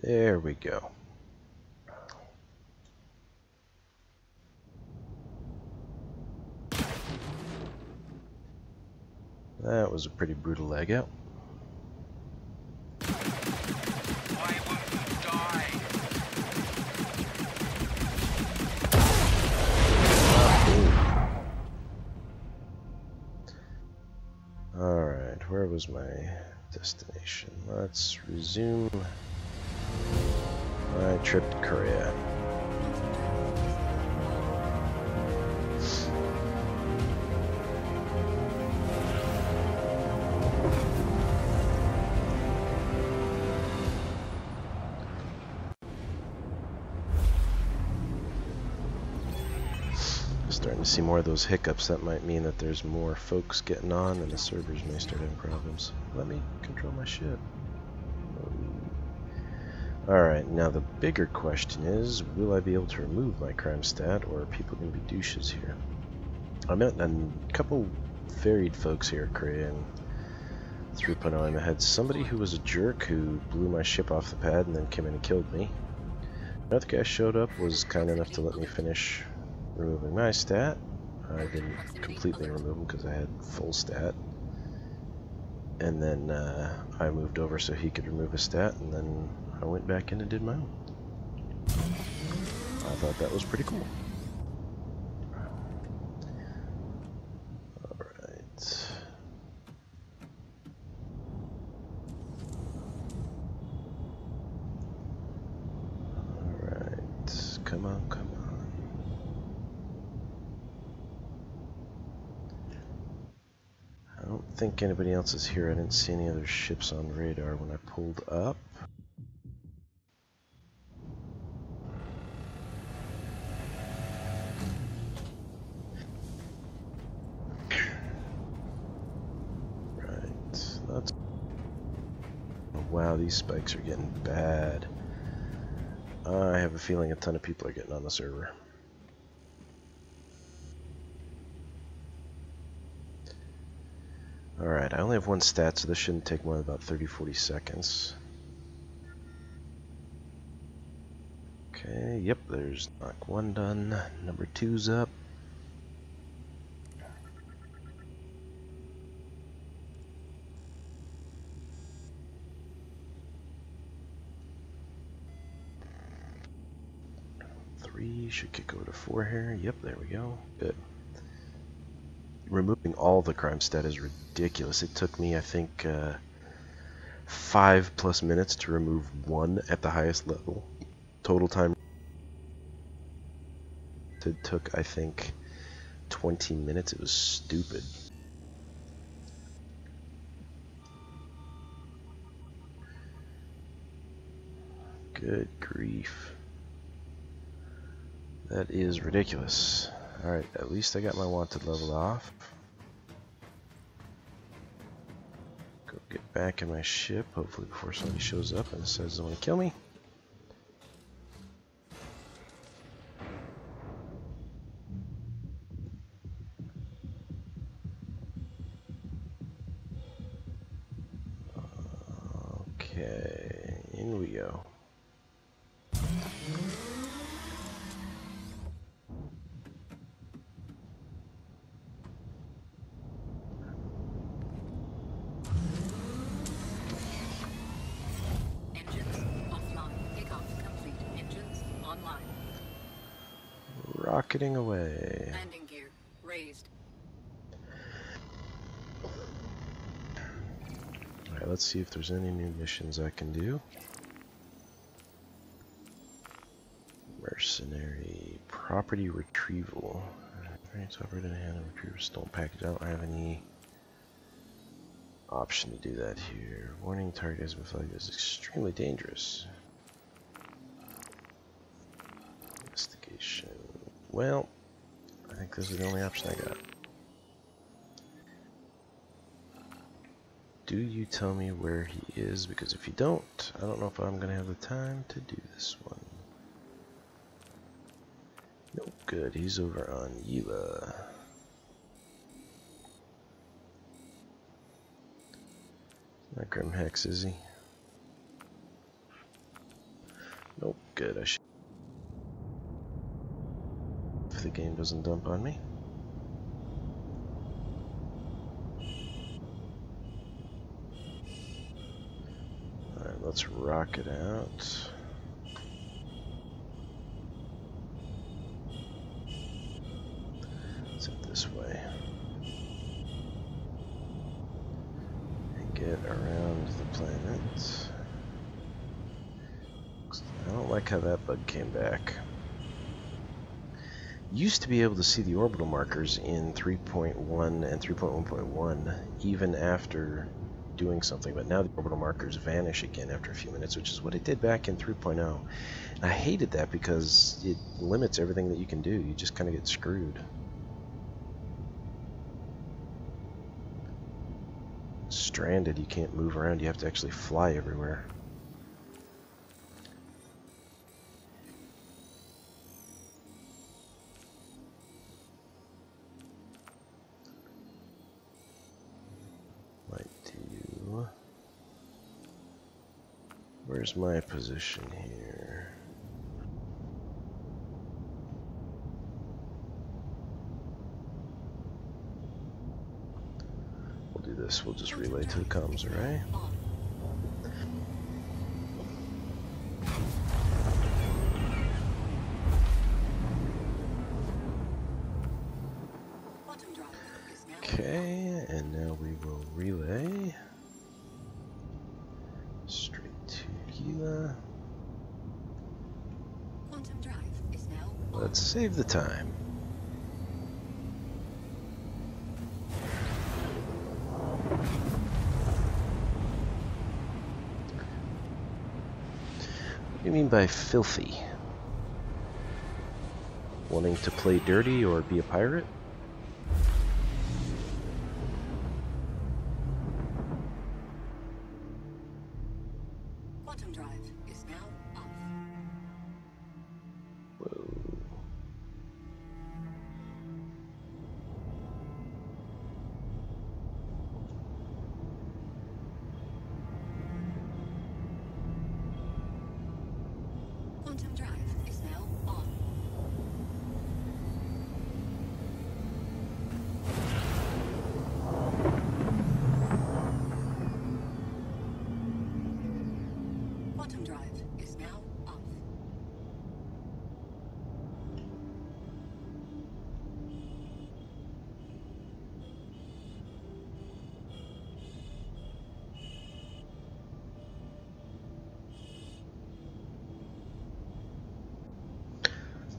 There we go. That was a pretty brutal leg out. Why won't you die? Alright, where was my destination? Let's resume my trip to Korea. Starting to see more of those hiccups. That might mean that there's more folks getting on and the servers may start having problems. Let me control my ship. Alright, now the bigger question is, will I be able to remove my crime stat, or are people going to be douches here? I met a couple varied folks here at Korea and 3.0. I had somebody who was a jerk who blew my ship off the pad and then came in and killed me. Another guy showed up, was kind enough to let me finish removing my stat. I didn't completely remove them because I had full stat. And then I moved over so he could remove a stat, and then I went back in and did my own. I thought that was pretty cool. Alright. Alright. Come on, come on. I don't think anybody else is here. I didn't see any other ships on radar when I pulled up. Right, that's... Oh, wow, these spikes are getting bad. I have a feeling a ton of people are getting on the server. Alright, I only have one stat, so this shouldn't take more than about 30-40 seconds. Okay, yep, there's knock 1 done. Number 2's up. Three should kick over to 4 here. Yep, there we go. Good. Removing all the crime stat is ridiculous. It took me, I think, 5+ minutes to remove 1 at the highest level. Total time it took, I think, 20 minutes. It was stupid. Good grief. That is ridiculous. Alright, at least I got my wanted leveled off. Go get back in my ship, hopefully before somebody shows up and decides they want to kill me. Okay, in we go. Rocketing away. Landing gear raised. Alright, let's see if there's any new missions I can do. Mercenary property retrieval. Alright, so operate in a hand and retrieve a stolen package. I don't have any option to do that here. Warning, target has been flagged as extremely dangerous. Investigation. Well, I think this is the only option I got. Do you tell me where he is? Because if you don't, I don't know if I'm going to have the time to do this one. Nope, good. He's over on Yila. Not Grim Hex, is he? Nope, good. I should. If the game doesn't dump on me. Alright, let's rock it out. Let's head this way. And get around the planet. I don't like how that bug came back. Used to be able to see the orbital markers in 3.1 and 3.1.1 even after doing something, but now the orbital markers vanish again after a few minutes, which is what it did back in 3.0. And I hated that because it limits everything that you can do. You just kind of get screwed. Stranded, you can't move around, you have to actually fly everywhere. Where's my position here? We'll do this. We'll just relay to the comms array. Okay, and now we will relay straight to Gila. Let's save the time. What do you mean by filthy? Wanting to play dirty or be a pirate? Quantum drive is now off. Whoa. Quantum drive is now on. Quantum drive is now off.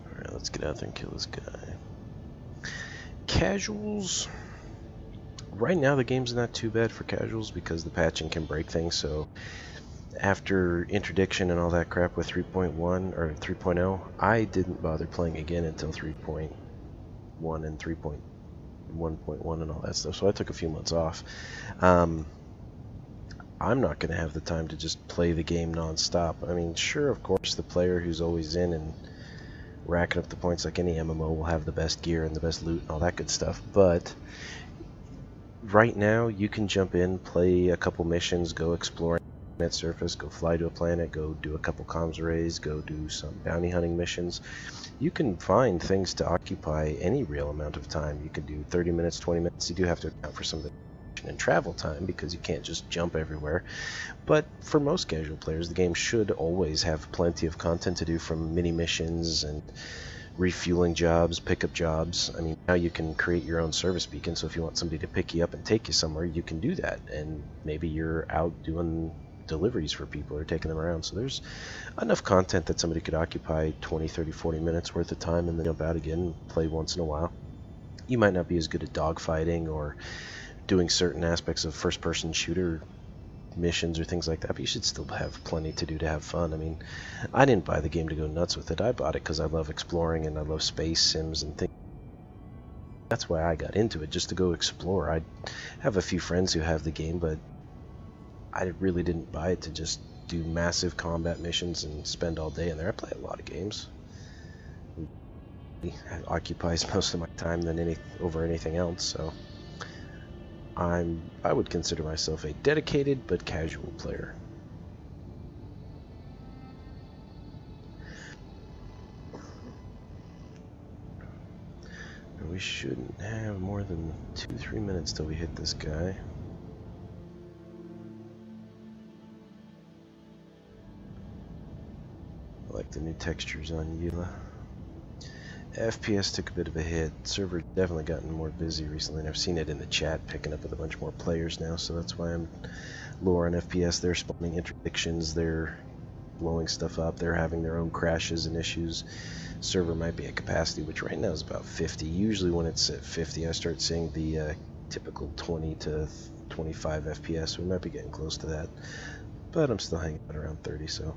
Alright, let's get out there and kill this guy. Casuals. Right now the game's not too bad for casuals because the patching can break things, so after interdiction and all that crap with 3.1 or 3.0, I didn't bother playing again until 3.1 and 3.1.1 and all that stuff, so I took a few months off. I'm not going to have the time to just play the game non-stop. I mean, sure, of course, the player who's always in and racking up the points like any MMO will have the best gear and the best loot and all that good stuff, but right now you can jump in, play a couple missions, go explore planet surface, go fly to a planet, go do a couple comms arrays, go do some bounty hunting missions. You can find things to occupy any real amount of time. You can do 30 minutes, 20 minutes. You do have to account for some of the and travel time because you can't just jump everywhere. But for most casual players, the game should always have plenty of content to do, from mini missions and refueling jobs, pickup jobs. I mean, now you can create your own service beacon, so if you want somebody to pick you up and take you somewhere, you can do that, and maybe you're out doing deliveries for people or taking them around. So there's enough content that somebody could occupy 20, 30, 40 minutes worth of time and then jump out again and play once in a while. You might not be as good at dogfighting or doing certain aspects of first-person shooter missions or things like that, but you should still have plenty to do to have fun. I mean, I didn't buy the game to go nuts with it. I bought it because I love exploring and I love space sims and things. That's why I got into it, just to go explore. I have a few friends who have the game, but I really didn't buy it to just do massive combat missions and spend all day in there. I play a lot of games. It occupies most of my time than over anything else, so I would consider myself a dedicated but casual player. we shouldn't have more than 2-3 minutes till we hit this guy. I like the new textures on Yila. FPS took a bit of a hit. Server's definitely gotten more busy recently, and I've seen it in the chat picking up with a bunch more players now, so that's why I'm lower on FPS. They're spawning interdictions, they're blowing stuff up, they're having their own crashes and issues. Server might be at capacity, which right now is about 50. Usually when it's at 50, I start seeing the typical 20 to 25 FPS, so we might be getting close to that. But I'm still hanging out around 30, so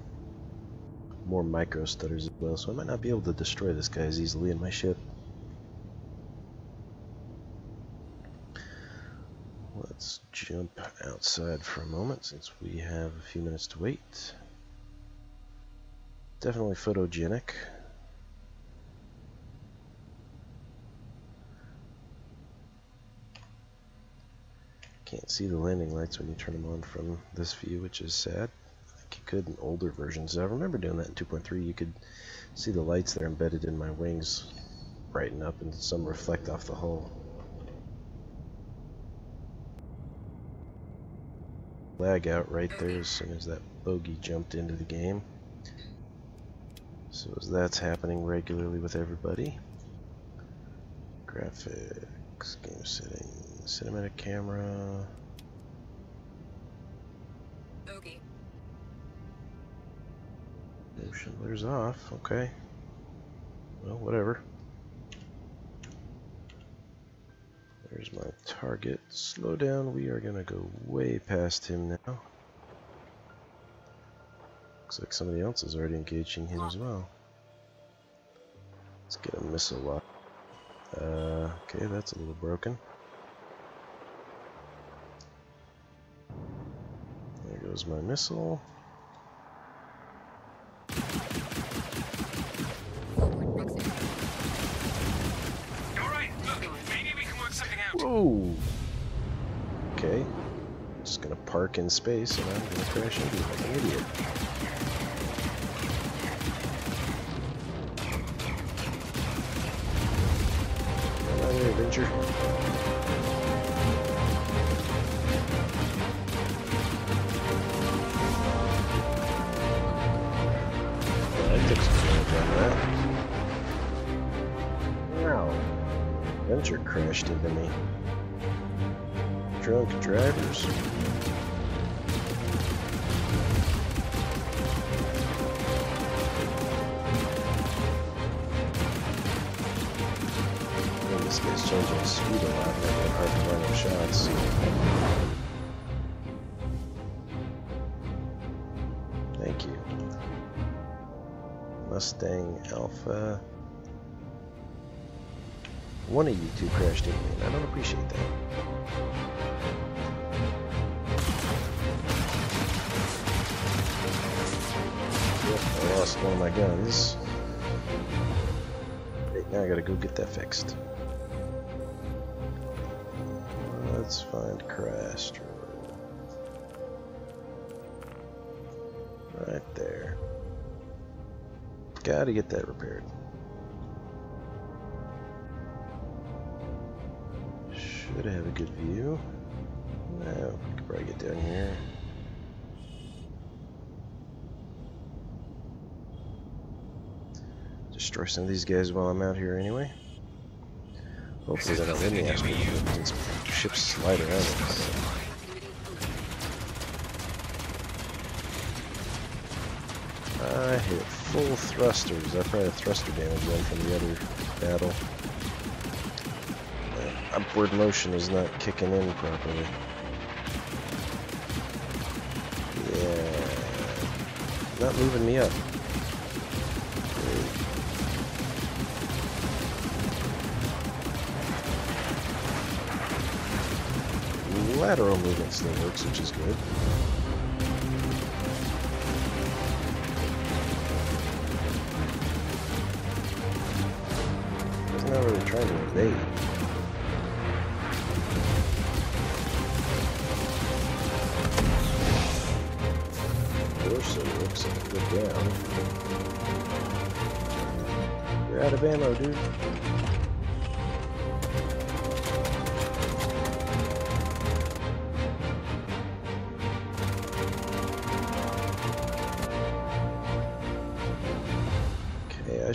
more micro stutters as well, so I might not be able to destroy this guy as easily in my ship. Let's jump outside for a moment since we have a few minutes to wait. Definitely photogenic. Can't see the landing lights when you turn them on from this view, which is sad. I think you could in older versions. I remember doing that in 2.3. You could see the lights that are embedded in my wings brighten up and some reflect off the hull. Lag out right there as soon as that bogey jumped into the game. So as that's happening regularly with everybody. Graphics, game settings, cinematic camera. Bogey. Motion blur's off, okay. Well, whatever. There's my target. Slow down, we are gonna go way past him now. Looks like somebody else is already engaging him as well. Let's get a missile lock. Okay, that's a little broken. There goes my missile. Whoa! Okay. Just gonna park in space and I'm gonna crash into it like an idiot. Come on here, Avenger. Well, I took some damage on that. Wow. Avenger crashed into me. Drunk drivers. Man, this guy's changing his speed a lot, making it hard to line up shots. Thank you. Mustang Alpha. One of you two crashed into me, and I don't appreciate that. Yep, I lost one of my guns. Great, now I gotta go get that fixed. Let's find Crastro. Right there. Gotta get that repaired. Should have a good view. No, we could probably get down here. Destroy some of these guys while I'm out here anyway. Hopefully they don't hit me after these ships slide around it. I hit full thrusters. I probably have thruster damage then from the other battle. Upward motion is not kicking in properly. Yeah. Not moving me up. Great. Lateral movement still works, which is good. It's not really trying to evade. So it looks like a good down. You're out of ammo, dude.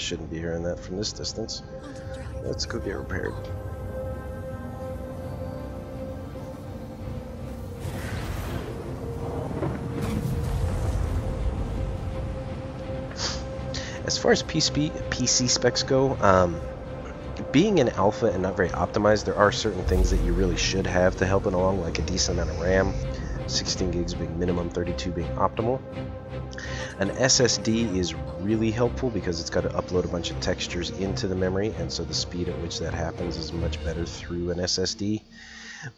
shouldn't be hearing that from this distance. Quantum drive. Let's go get repaired. As far as PC specs go, being an alpha and not very optimized, there are certain things that you really should have to help it along, like a decent amount of RAM, 16 gigs being minimum, 32 being optimal. An SSD is really helpful because it's got to upload a bunch of textures into the memory, and so the speed at which that happens is much better through an SSD.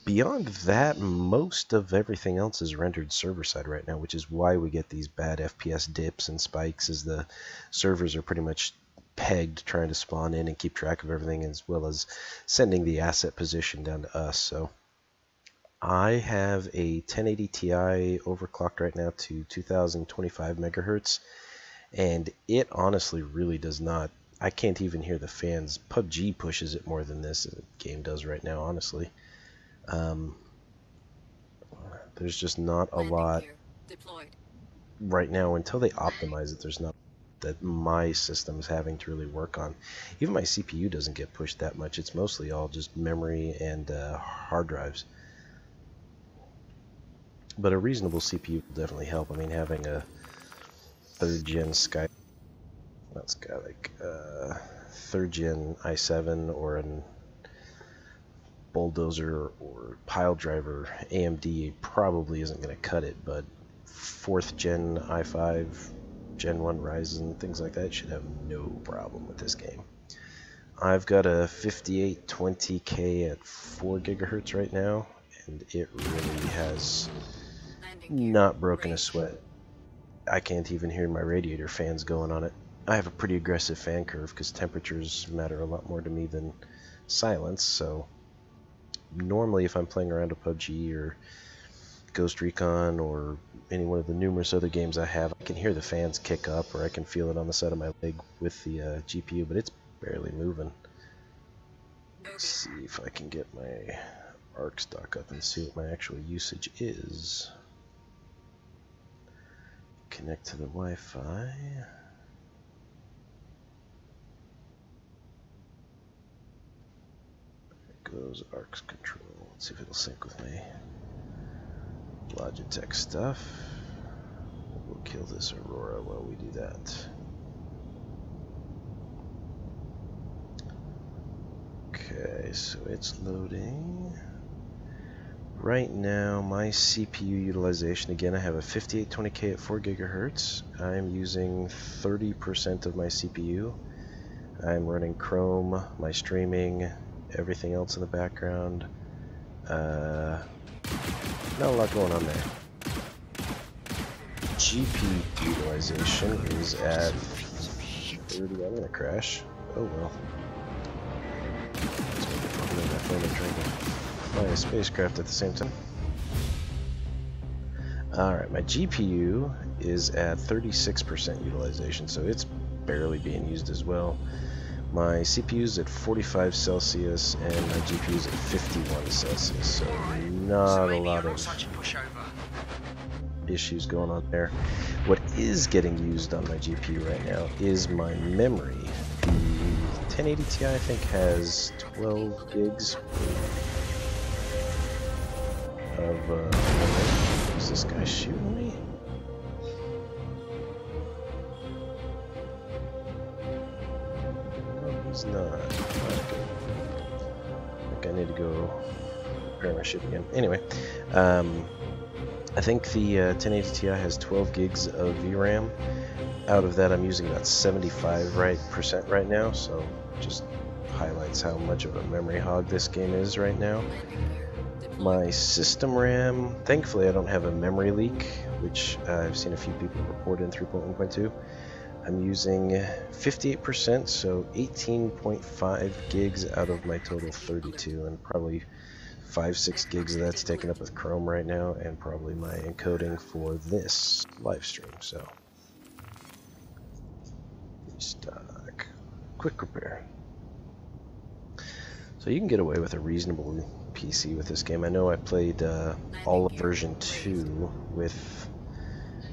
Beyond that, most of everything else is rendered server-side right now, which is why we get these bad FPS dips and spikes, as the servers are pretty much pegged trying to spawn in and keep track of everything, as well as sending the asset position down to us. So I have a 1080 Ti overclocked right now to 2025 megahertz, and it honestly really does not. I can't even hear the fans. PUBG pushes it more than this game does right now, honestly. There's just not a lot Deployed. right now. Until they optimize it, there's not that my system is having to really work on. Even my CPU doesn't get pushed that much. It's mostly all just memory and hard drives. But a reasonable CPU will definitely help. I mean, having a 3rd gen third gen i7 or an bulldozer or pile driver AMD probably isn't going to cut it, but 4th gen i5, Gen 1 Ryzen, things like that should have no problem with this game. I've got a 5820K at 4 gigahertz right now, and it really has not broken a sweat. I can't even hear my radiator fans going on it. I have a pretty aggressive fan curve because temperatures matter a lot more to me than silence, so normally if I'm playing around with PUBG or Ghost Recon or any one of the numerous other games I have, I can hear the fans kick up, or I can feel it on the side of my leg with the GPU, but it's barely moving. Let's see if I can get my arc stock up and see what my actual usage is. Connect to the Wi-Fi. There goes ARC's control. Let's see if it'll sync with my Logitech stuff. We'll kill this Aurora while we do that. Okay, so it's loading. Right now, my CPU utilization, again, I have a 5820K at 4 gigahertz. I'm using 30% of my CPU. I'm running Chrome, my streaming, everything else in the background. Not a lot going on there. GPU utilization is at 30. I'm gonna crash. Oh well. That's what the problem is. My phone and trying to fly a spacecraft at the same time. Alright, my GPU is at 36% utilization, so it's barely being used as well. My CPU is at 45 Celsius and my GPU is at 51 Celsius, so not a lot of issues going on there. What is getting used on my GPU right now is my memory. The 1080 Ti I think has 12 gigs of memory. Is this guy shooting me? He's not. I think I need to go repair my ship again. Anyway, I think the 1080 Ti has 12 gigs of VRAM. Out of that, I'm using about 75% right now, so just highlights how much of a memory hog this game is right now. My system RAM, thankfully I don't have a memory leak, which I've seen a few people report in 3.1.2. I'm using 58%, so 18.5 gigs out of my total 32, and probably 5-6 gigs of that's taken up with Chrome right now, and probably my encoding for this live stream. So, restock, quick repair. So you can get away with a reasonable PC with this game. I know I played all of version 2 with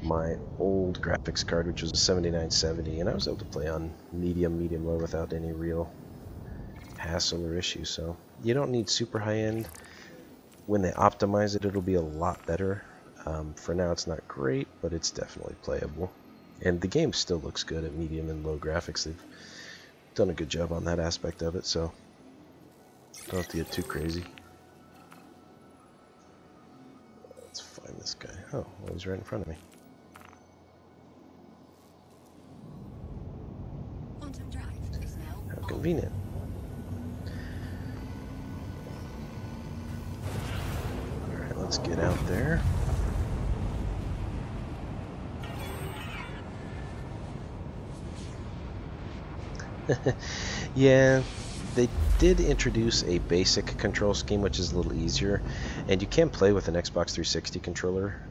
my old graphics card, which was a 7970, and I was able to play on medium low without any real hassle or issue. So you don't need super high end. When they optimize it, it'll be a lot better. For now, it's not great, but it's definitely playable. And the game still looks good at medium and low graphics. They've done a good job on that aspect of it, so don't have to get too crazy. Let's find this guy. Oh, well, he's right in front of me. Quantum drive is now How on. convenient. Alright, let's get out there. Yeah, they did introduce a basic control scheme, which is a little easier, and you can play with an Xbox 360 controller.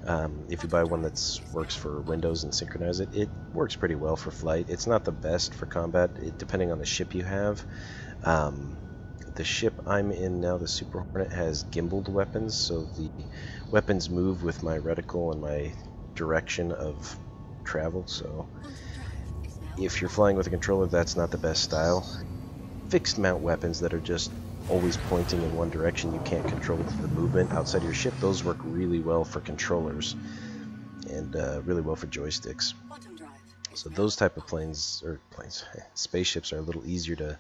If you buy one that works for Windows and synchronize it, it works pretty well for flight. It's not the best for combat, depending on the ship you have. The ship I'm in now, the Super Hornet, has gimbaled weapons, so the weapons move with my reticle and my direction of travel, so if you're flying with a controller, that's not the best style. Fixed mount weapons that are just always pointing in one direction, you can't control the movement outside your ship, those work really well for controllers and really well for joysticks. So those type of spaceships are a little easier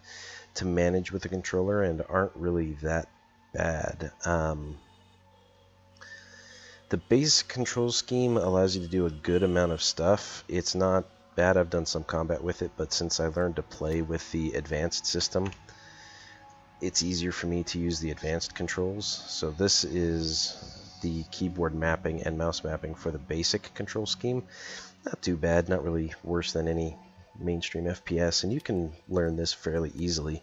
to manage with a controller and aren't really that bad. The base control scheme allows you to do a good amount of stuff. It's not bad. I've done some combat with it, but since I learned to play with the advanced system, it's easier for me to use the advanced controls. So this is the keyboard mapping and mouse mapping for the basic control scheme. Not too bad, not really worse than any mainstream FPS, and you can learn this fairly easily.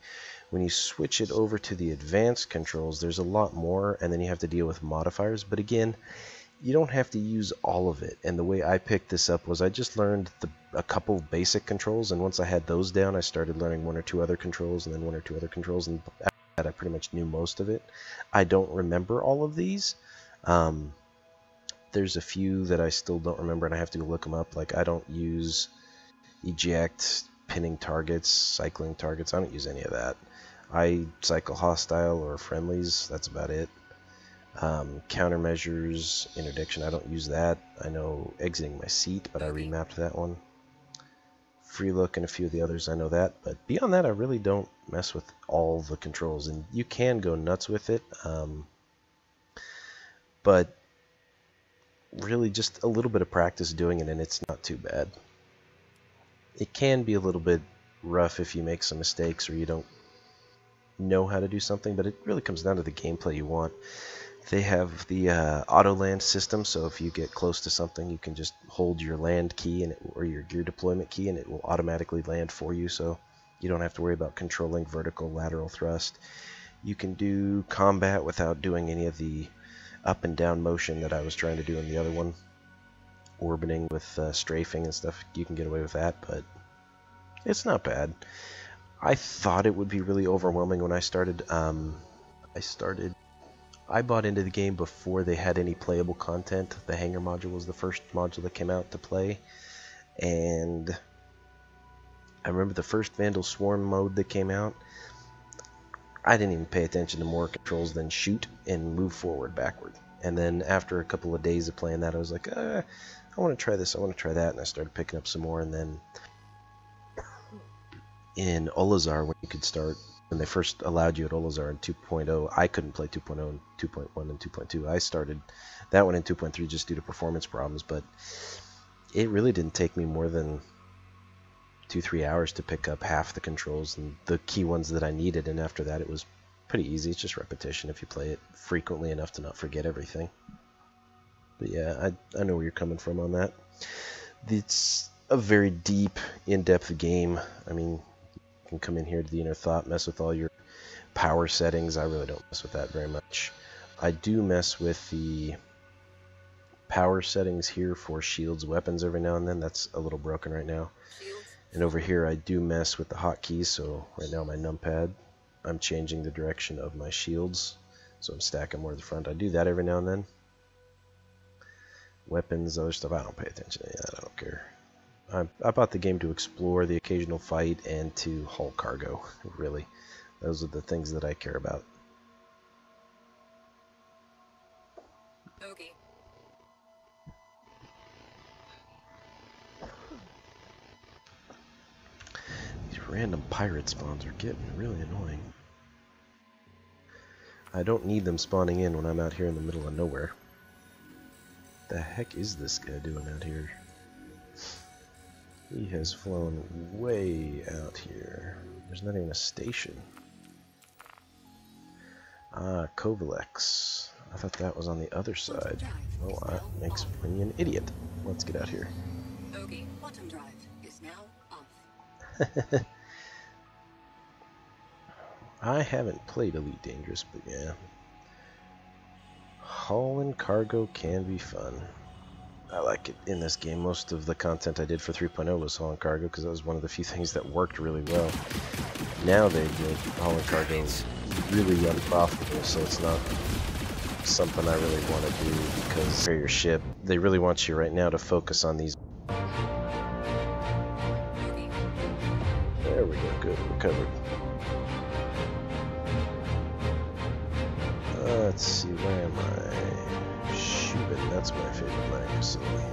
When you switch it over to the advanced controls, there's a lot more, and then you have to deal with modifiers, but again, you don't have to use all of it. And the way I picked this up was I just learned a couple of basic controls, and once I had those down, I started learning one or two other controls, and then one or two other controls, and after that I pretty much knew most of it. I don't remember all of these. There's a few that I still don't remember, and I have to go look them up. Like, I don't use eject, pinning targets, cycling targets. I don't use any of that. I cycle hostile or friendlies. That's about it. Countermeasures, interdiction, I don't use that. I know exiting my seat, but I remapped that one. Free look and a few of the others, I know that. But beyond that, I really don't mess with all the controls. And you can go nuts with it. But really just a little bit of practice doing it, and it's not too bad. It can be a little bit rough if you make some mistakes or you don't know how to do something, but it really comes down to the gameplay you want. They have the auto land system, so if you get close to something, you can just hold your land key or your gear deployment key, and it will automatically land for you, so you don't have to worry about controlling vertical, lateral thrust. You can do combat without doing any of the up and down motion that I was trying to do in the other one. Orbiting with strafing and stuff, you can get away with that, but it's not bad. I thought it would be really overwhelming when I started. I bought into the game before they had any playable content. The hangar module was the first module that came out to play, and I remember the first Vandal Swarm mode that came out. I didn't even pay attention to more controls than shoot and move forward, backward. And then after a couple of days of playing that, I was like, I want to try this, I want to try that, and I started picking up some more. And then in Olazar, when you could start, when they first allowed you at Olazar in 2.0, I couldn't play 2.0 and 2.1 and 2.2. I started that one in 2.3 just due to performance problems, but it really didn't take me more than 2-3 hours to pick up half the controls and the key ones that I needed, and after that it was pretty easy. It's just repetition if you play it frequently enough to not forget everything. But yeah, I know where you're coming from on that. It's a very deep, in-depth game. I mean, you can come in here to the inner thought, mess with all your power settings. I really don't mess with that very much. I do mess with the power settings here for shields, weapons every now and then. That's a little broken right now. And over here I do mess with the hotkeys, so right now my numpad, I'm changing the direction of my shields, so I'm stacking more to the front. I do that every now and then. weapons, other stuff. I don't pay attention to that. I don't care. I bought the game to explore, the occasional fight, and to haul cargo. Really, those are the things that I care about. Bogey. These random pirate spawns are getting really annoying. I don't need them spawning in when I'm out here in the middle of nowhere. The heck is this guy doing out here? He has flown way out here. There's not even a station. Ah, Kovalex. I thought that was on the other side. Well, that makes me an idiot. Let's get out here. Bogey. Bottom drive is now off. I haven't played Elite Dangerous, but yeah. Hauling cargo can be fun. I like it in this game. Most of the content I did for 3.0 was hauling cargo because that was one of the few things that worked really well. Now they've made hauling cargo really unprofitable, so it's not something I really want to do because for your ship, they really want you right now to focus on these. There we go, good, we're covered. Let's see, where am I? Shubin, that's my favorite mining facility.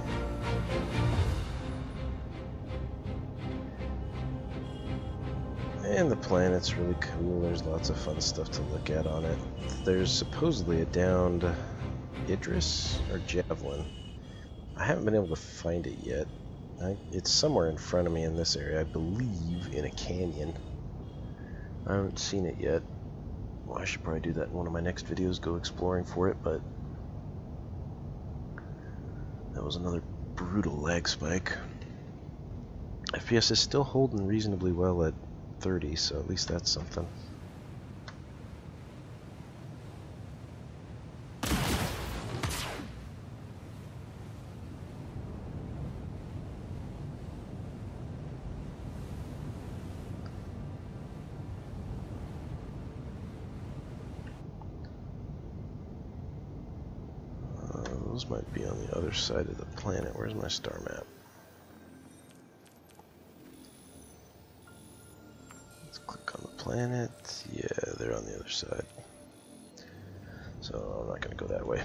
And the planet's really cool. There's lots of fun stuff to look at on it. There's supposedly a downed Idris or Javelin. I haven't been able to find it yet. It's somewhere in front of me in this area, I believe in a canyon. I haven't seen it yet. Well, I should probably do that in one of my next videos, go exploring for it, but that was another brutal lag spike. FPS is still holding reasonably well at 30, so at least that's something. Those might be on the other side of the planet. Where's my star map? Let's click on the planet. Yeah, they're on the other side. So I'm not going to go that way.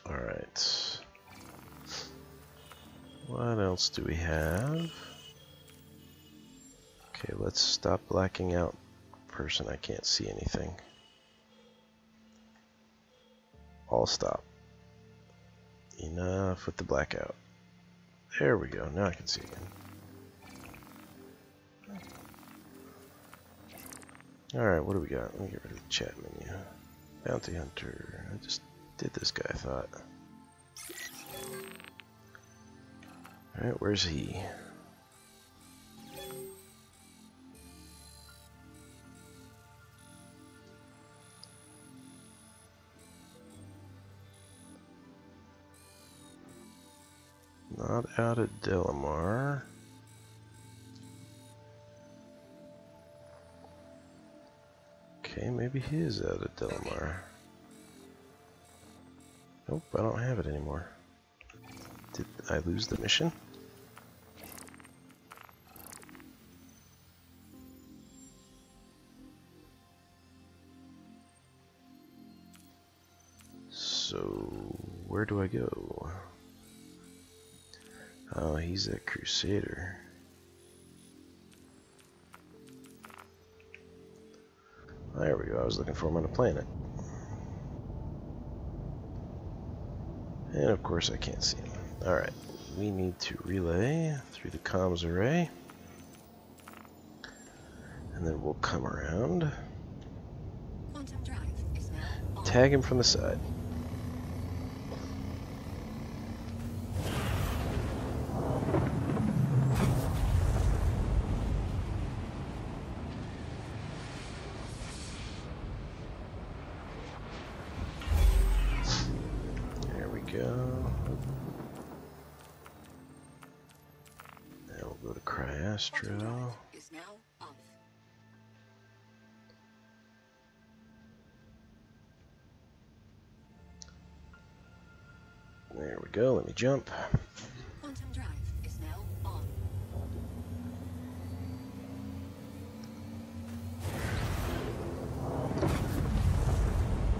Alright. What else do we have? Okay, let's stop blacking out person. I can't see anything. All stop. Enough with the blackout. There we go. Now I can see again. Alright, what do we got? Let me get rid of the chat menu. Bounty Hunter. I just did this guy, I thought. Alright, where's he? Not out at Delamar. Okay, maybe he is out at Delamar. Nope, I don't have it anymore. Did I lose the mission? So, where do I go? Oh, he's a Crusader. There we go, I was looking for him on a planet. And of course I can't see him. Alright, we need to relay through the comms array. And then we'll come around. Quantum drive is now on. Tag him from the side. Astro. Is now off. go, let me jump. Quantum drive is now on.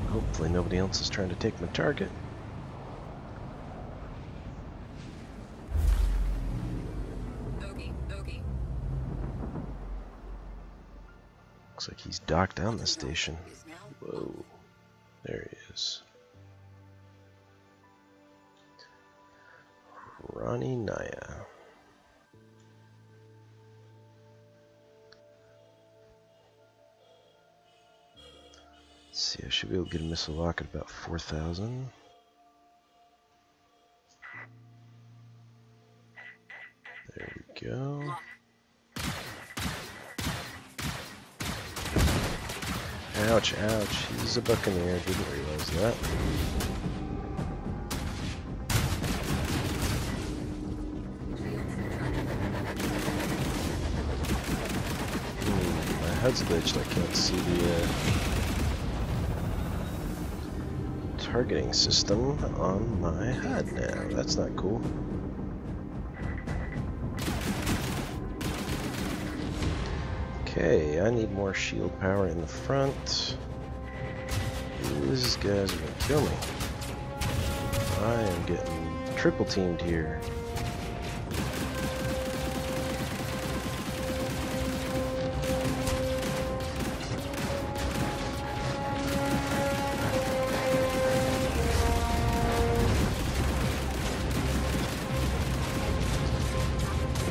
Hopefully nobody else is trying to take my target. Bogey, bogey. Looks like he's docked on the station. Is now Whoa. There he is. Ronnie Naya. Let's see, I should be able to get a missile lock at about 4,000. There we go. Ouch, ouch. He's a buccaneer. Didn't realize that. My HUD's glitched. I can't see the targeting system on my HUD now. That's not cool. Okay, I need more shield power in the front. These guys are gonna kill me. I am getting triple teamed here.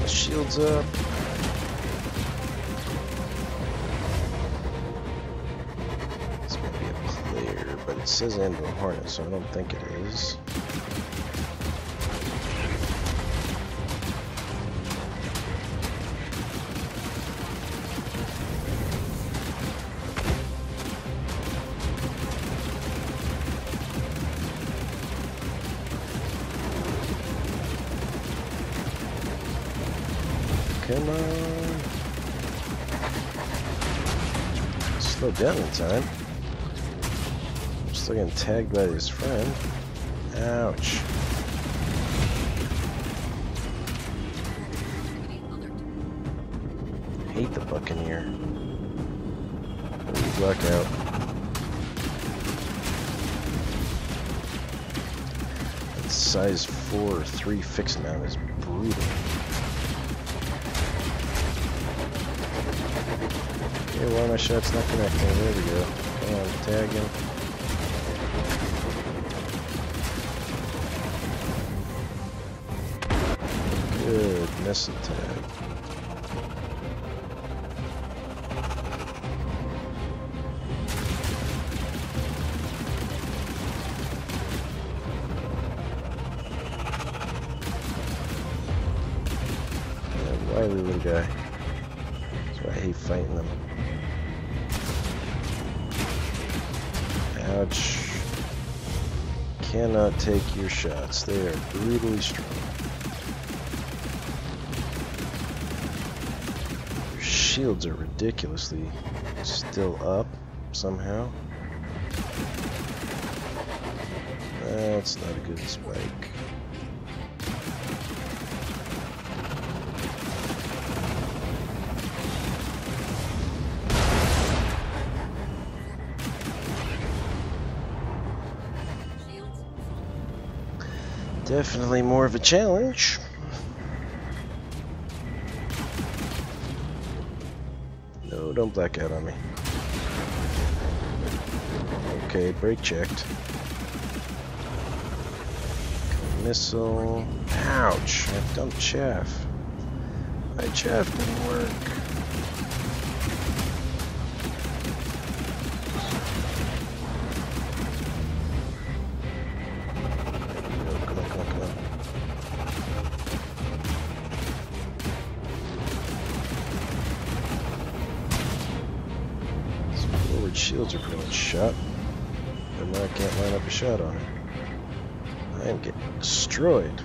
The shield's up. But it says Andrew Hornet, so I don't think it is. Come on. Slow down in time. Still getting tagged by his friend. Ouch. Hate the Buccaneer. Blackout. That size 4 or 3 fixed mount is brutal. Okay, why are my shots not connecting? There we go. Come on, tag him. Good missile tag. Yeah, wily little guy. That's why I hate fighting them. Ouch. Cannot take your shots. They are brutally strong. Shields are ridiculously still up somehow. That's not a good spike. Definitely more of a challenge. No, don't black out on me. Okay, brake checked. Missile. Ouch! I dumped chaff. My chaff didn't work. Come on, come on, come on. Forward shields are pretty much shot. But now I can't line up a shot on it. I am getting destroyed.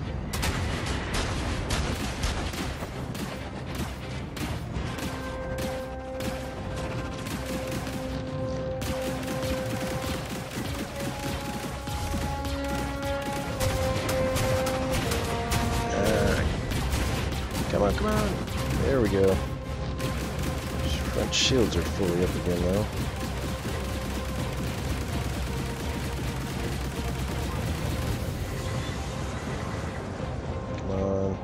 Come on, come on. There we go. Front shields are fully up again though. Come on.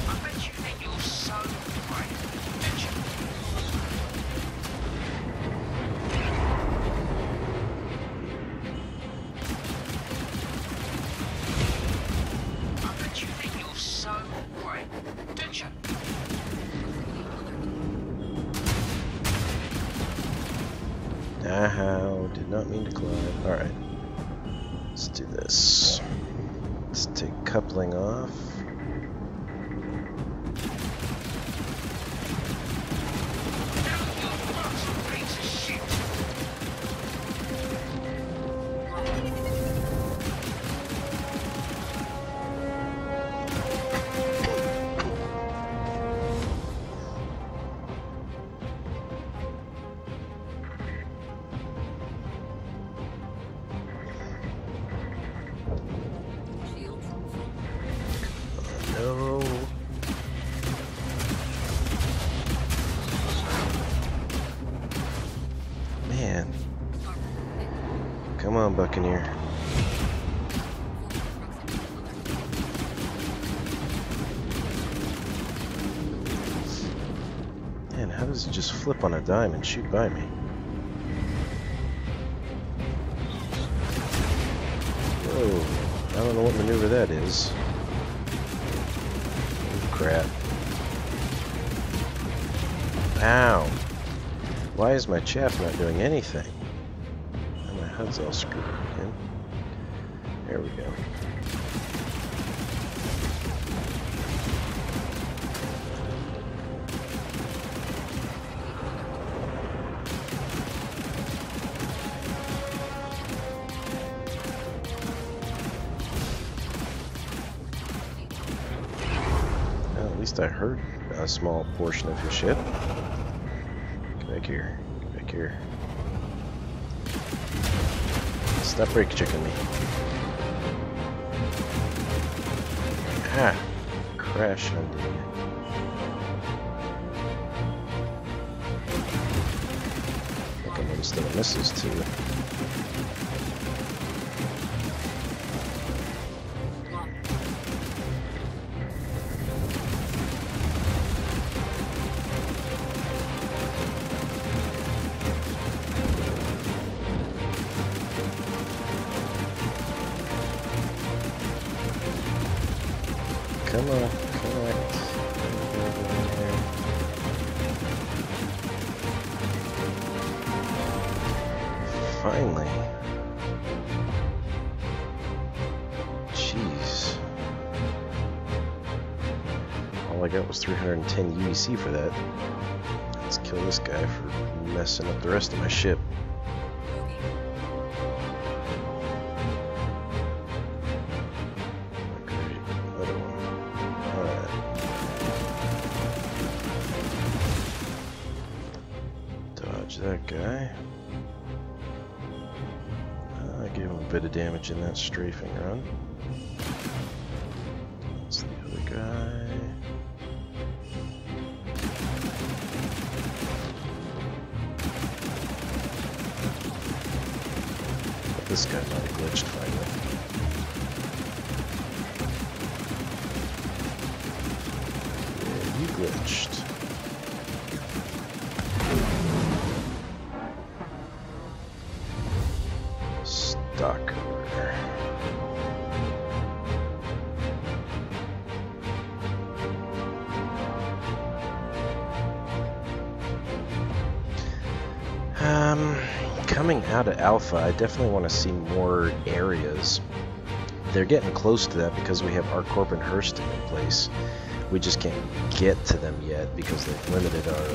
I bet you think you're so great, don't you? I bet you think you're so great, don't you? Ow, did not mean to climb. Alright. Let's do this. Let's take coupling off. Piece of shit. Shields full. No. Man. Come on, Buccaneer. Man, how does it just flip on a dime and shoot by me? Whoa. I don't know what maneuver that is. Oh, crap. Ow. Why is my chaff not doing anything? And my HUD's all screwed up again. There we go. Well, at least I heard a small portion of your ship. Get back here. Get back here. Stop brake checking me. Ah! Crash into you. I think I noticed that it misses too. Come on, connect. Finally. Jeez. All I got was 310 UEC for that. Let's kill this guy for messing up the rest of my ship. Great, another one. Alright. Dodge that guy. I gave him a bit of damage in that strafing run. That's the other guy. But this guy might have glitched finally. Yeah, you glitched. Stalker. Coming out of Alpha, I definitely want to see more areas. They're getting close to that because we have ArcCorp and Hurston in place. We just can't get to them yet because they've limited our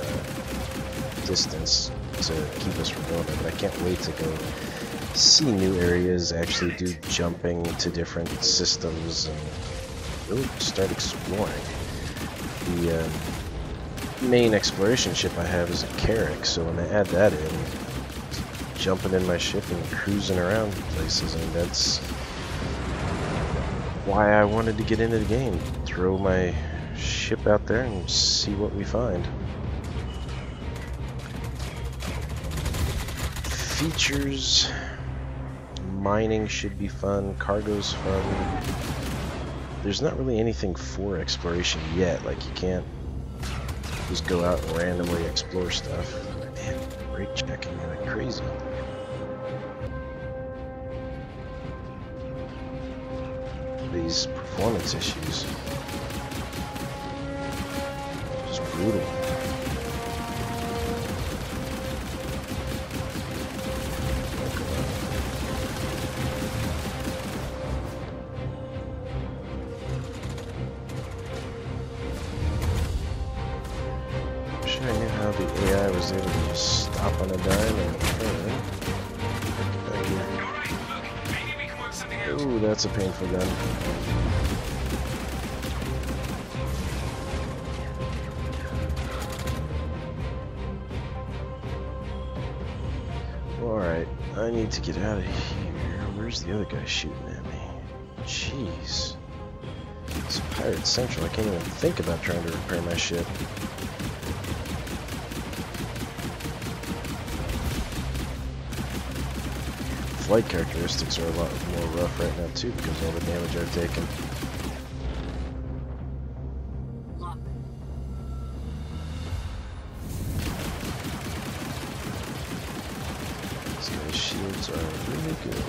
distance to keep us from going there. But I can't wait to go see new areas, actually do jumping to different systems, and really start exploring. The main exploration ship I have is a Carrack, so when they add that in, jumping in my ship and cruising around places, and that's why I wanted to get into the game. Throw my ship out there and see what we find. Features. Mining should be fun. Cargo's fun. There's not really anything for exploration yet. Like, you can't just go out and randomly explore stuff. Man, brake checking like crazy. These performance issues. Just brutal. I knew how the AI was able to just stop on a dime and turn. Back here. Ooh, that's a painful gun. Alright, I need to get out of here. Where's the other guy shooting at me? Jeez. It's Pirate Central. I can't even think about trying to repair my ship. Flight characteristics are a lot more rough right now too because of all the damage I've taken. These guys' shields are really good.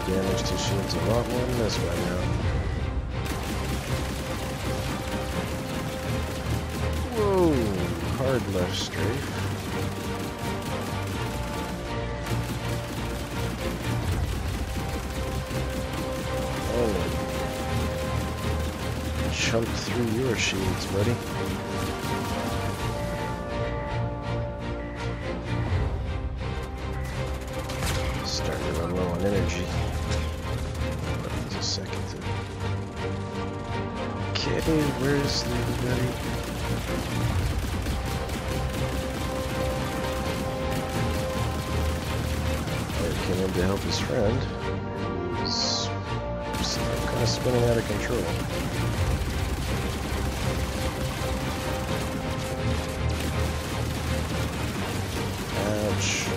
Damage to shields a lot more than this right now. Whoa, hard left strafe. Oh, chunked through your shields, buddy. Starting to run low on energy. A second to... Okay, where's the buddy? Came in to help his friend. He's still kind of spinning out of control. Ouch.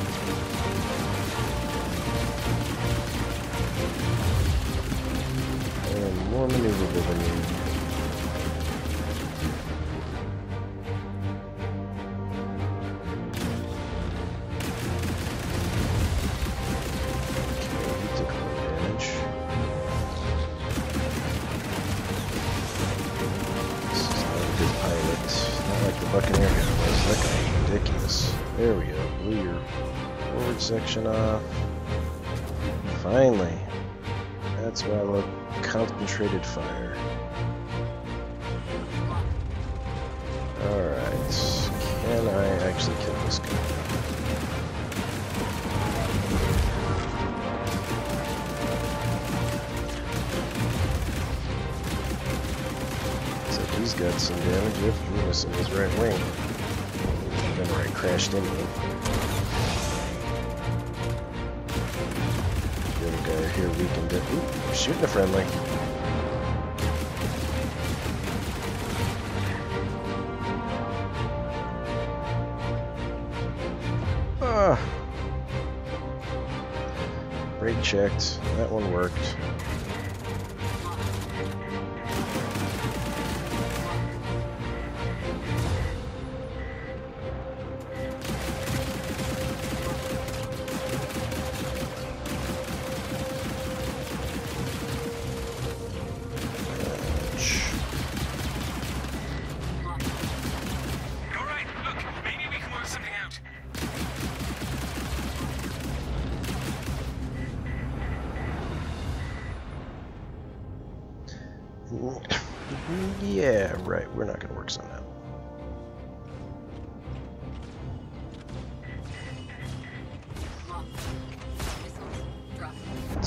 More maneuverable than you. Okay, he took a little damage. This is not a good pilot. Not like the Buccaneer guy was. That guy was ridiculous. There we go. Blew your forward section off. Finally. That's why I love concentrated fire. Alright. Can I actually kill this guy? So he's got some damage. Yep, Venus in his right wing. Remember, I crashed into him. The other guy here weakened it. Ooh, shooting a friendly. Ah. Brake checked. That one worked. Yeah, right. We're not going to work on that.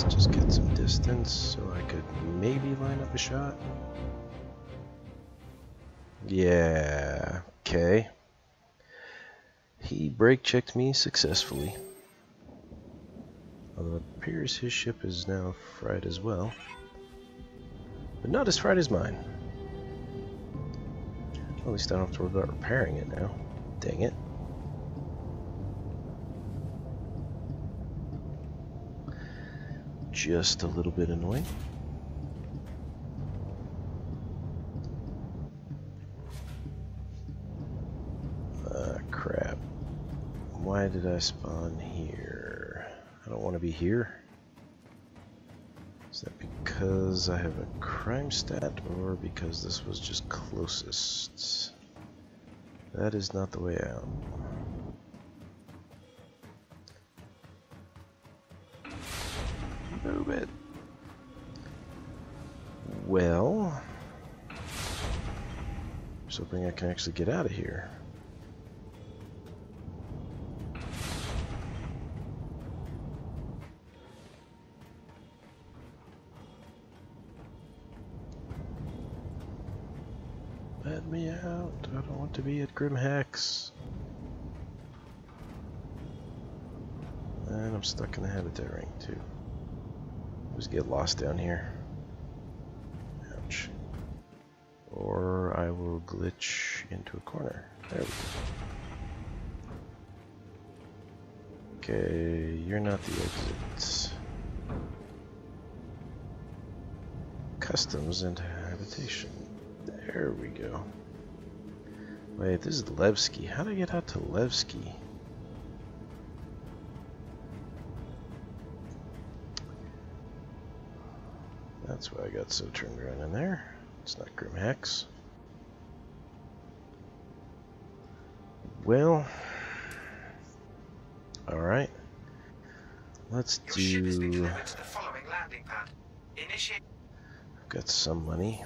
Let's just get some distance so I could maybe line up a shot. Yeah, okay. He brake checked me successfully. Although it appears his ship is now fried as well. But not as fried as mine. At least I don't have to worry about repairing it now. Dang it. Just a little bit annoying. Crap. Why did I spawn here? I don't want to be here. Is that because I have a crime stat, or because this was just closest? That is not the way out. Move it. Well, just hoping I can actually get out of here. Let me out. I don't want to be at Grim Hex. And I'm stuck in the habitat ring too. Just get lost down here. Ouch. Or I will glitch into a corner. There we go. Okay, you're not the exit. Customs and habitation. There we go. Wait, this is Levski. How do I get out to Levski? That's why I got so turned around in there. It's not Grim Hex. Well, alright. Let's do... to the following landing pad. Initiate. I've got some money.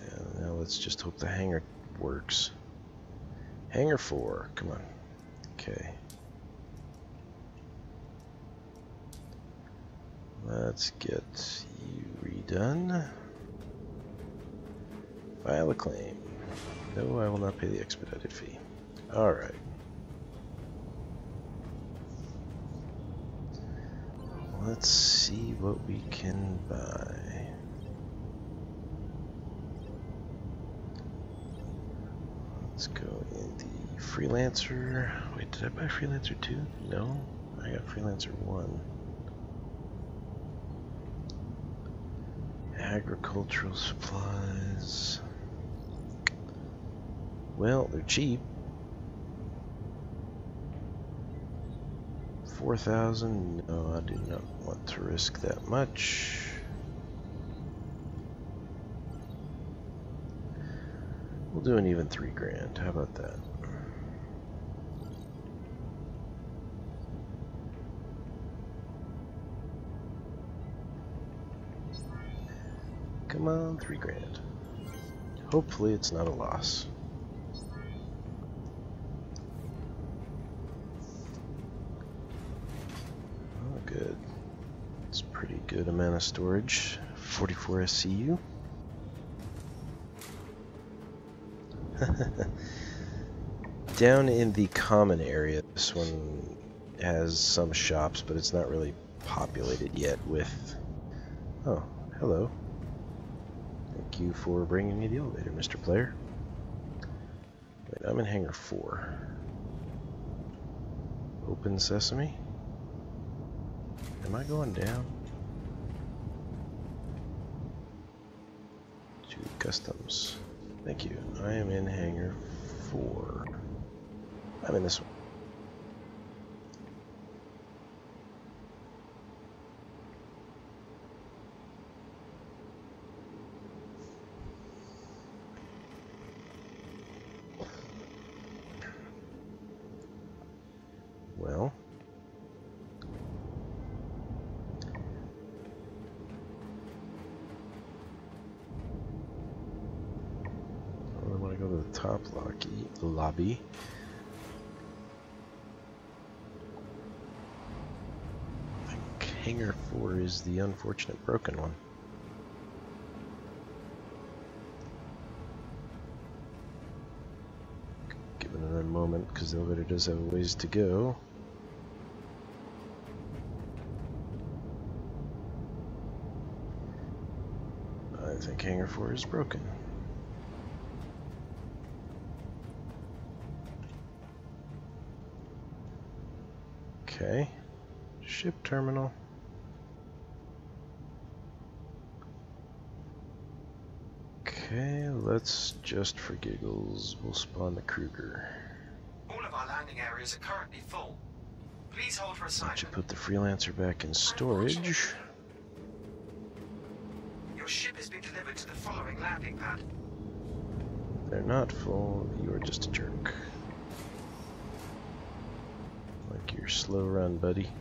And now let's just hope the hangar works. Hangar 4, come on. Okay. Let's get you redone. File a claim. No, I will not pay the expedited fee. Alright. Let's see what we can buy. Let's go in the Freelancer. Wait, did I buy Freelancer 2? No, I got Freelancer 1. Agricultural supplies. Well, they're cheap. 4,000. No, I do not want to risk that much. We'll do an even 3 grand. How about that? Come on, 3 grand. Hopefully it's not a loss. Oh, good. It's a pretty good amount of storage. 44 SCU. Down in the common area, this one has some shops, but it's not really populated yet with... Oh, hello. Thank you for bringing me the elevator, Mr. Player. Wait, I'm in Hangar 4. Open sesame. Am I going down? To customs. Thank you. I am in Hangar 4. I'm in this one. Well, I want to go to the top lobby. hangar 4 is the unfortunate broken one. Give it another moment because the elevator does have a ways to go. I think hangar 4 is broken. Okay, ship terminal. Okay, let's just for giggles, we'll spawn the Kruger. All of our landing areas are currently full. Please hold for Why don't assignment. you put the Freelancer back in storage? Your ship has been delivered to the following landing pad. They're not full, you are just a jerk. Like your slow run, buddy.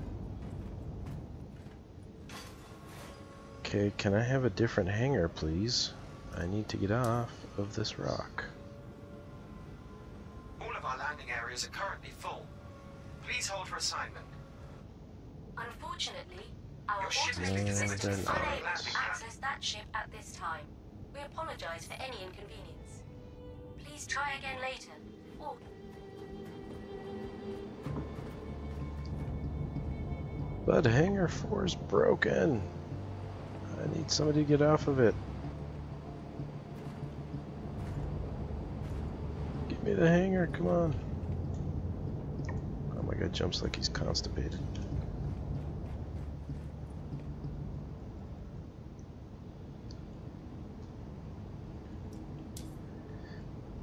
Okay, can I have a different hangar, please? I need to get off of this rock. All of our landing areas are currently full. Please hold for assignment. Unfortunately, our Your ship has automated been delivered to system the is following unable landing to pad. access that ship at this time. We apologize for any inconvenience. Please try again later, or But hangar 4 is broken. I need somebody to get off of it. Give me the hangar, come on. Oh my god, jumps like he's constipated.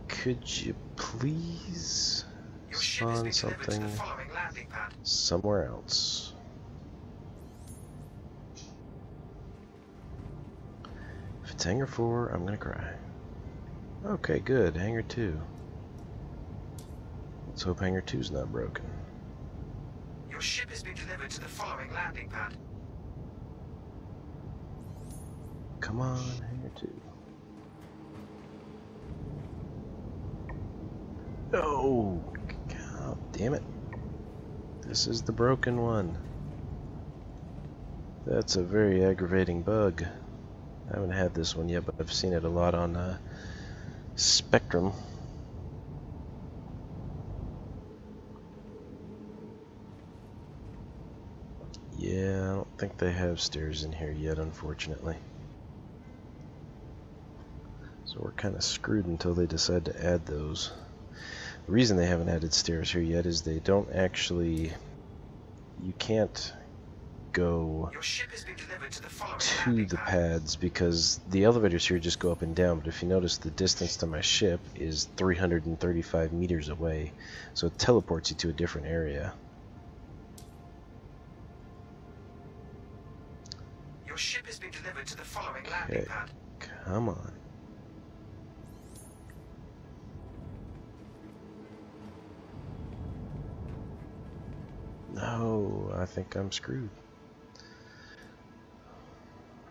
Could you please Your ship has spawn been delivered to the something following landing pad. somewhere else? If it's hangar 4, I'm gonna cry. Okay, good. Hangar 2. Let's hope hangar 2's not broken. Your ship has been delivered to the following landing pad. Come on, hangar 2. No! God damn it. This is the broken one. That's a very aggravating bug. I haven't had this one yet, but I've seen it a lot on Spectrum. Yeah, I don't think they have stairs in here yet, unfortunately. So we're kind of screwed until they decide to add those. The reason they haven't added stairs here yet is they don't actually... You can't go Your ship has been delivered to the following to landing the pad. pads because the elevators here just go up and down, but if you notice the distance to my ship is 335 meters away, so it teleports you to a different area. Your ship has been delivered to the following landing Okay, pad. come on. No, I think I'm screwed.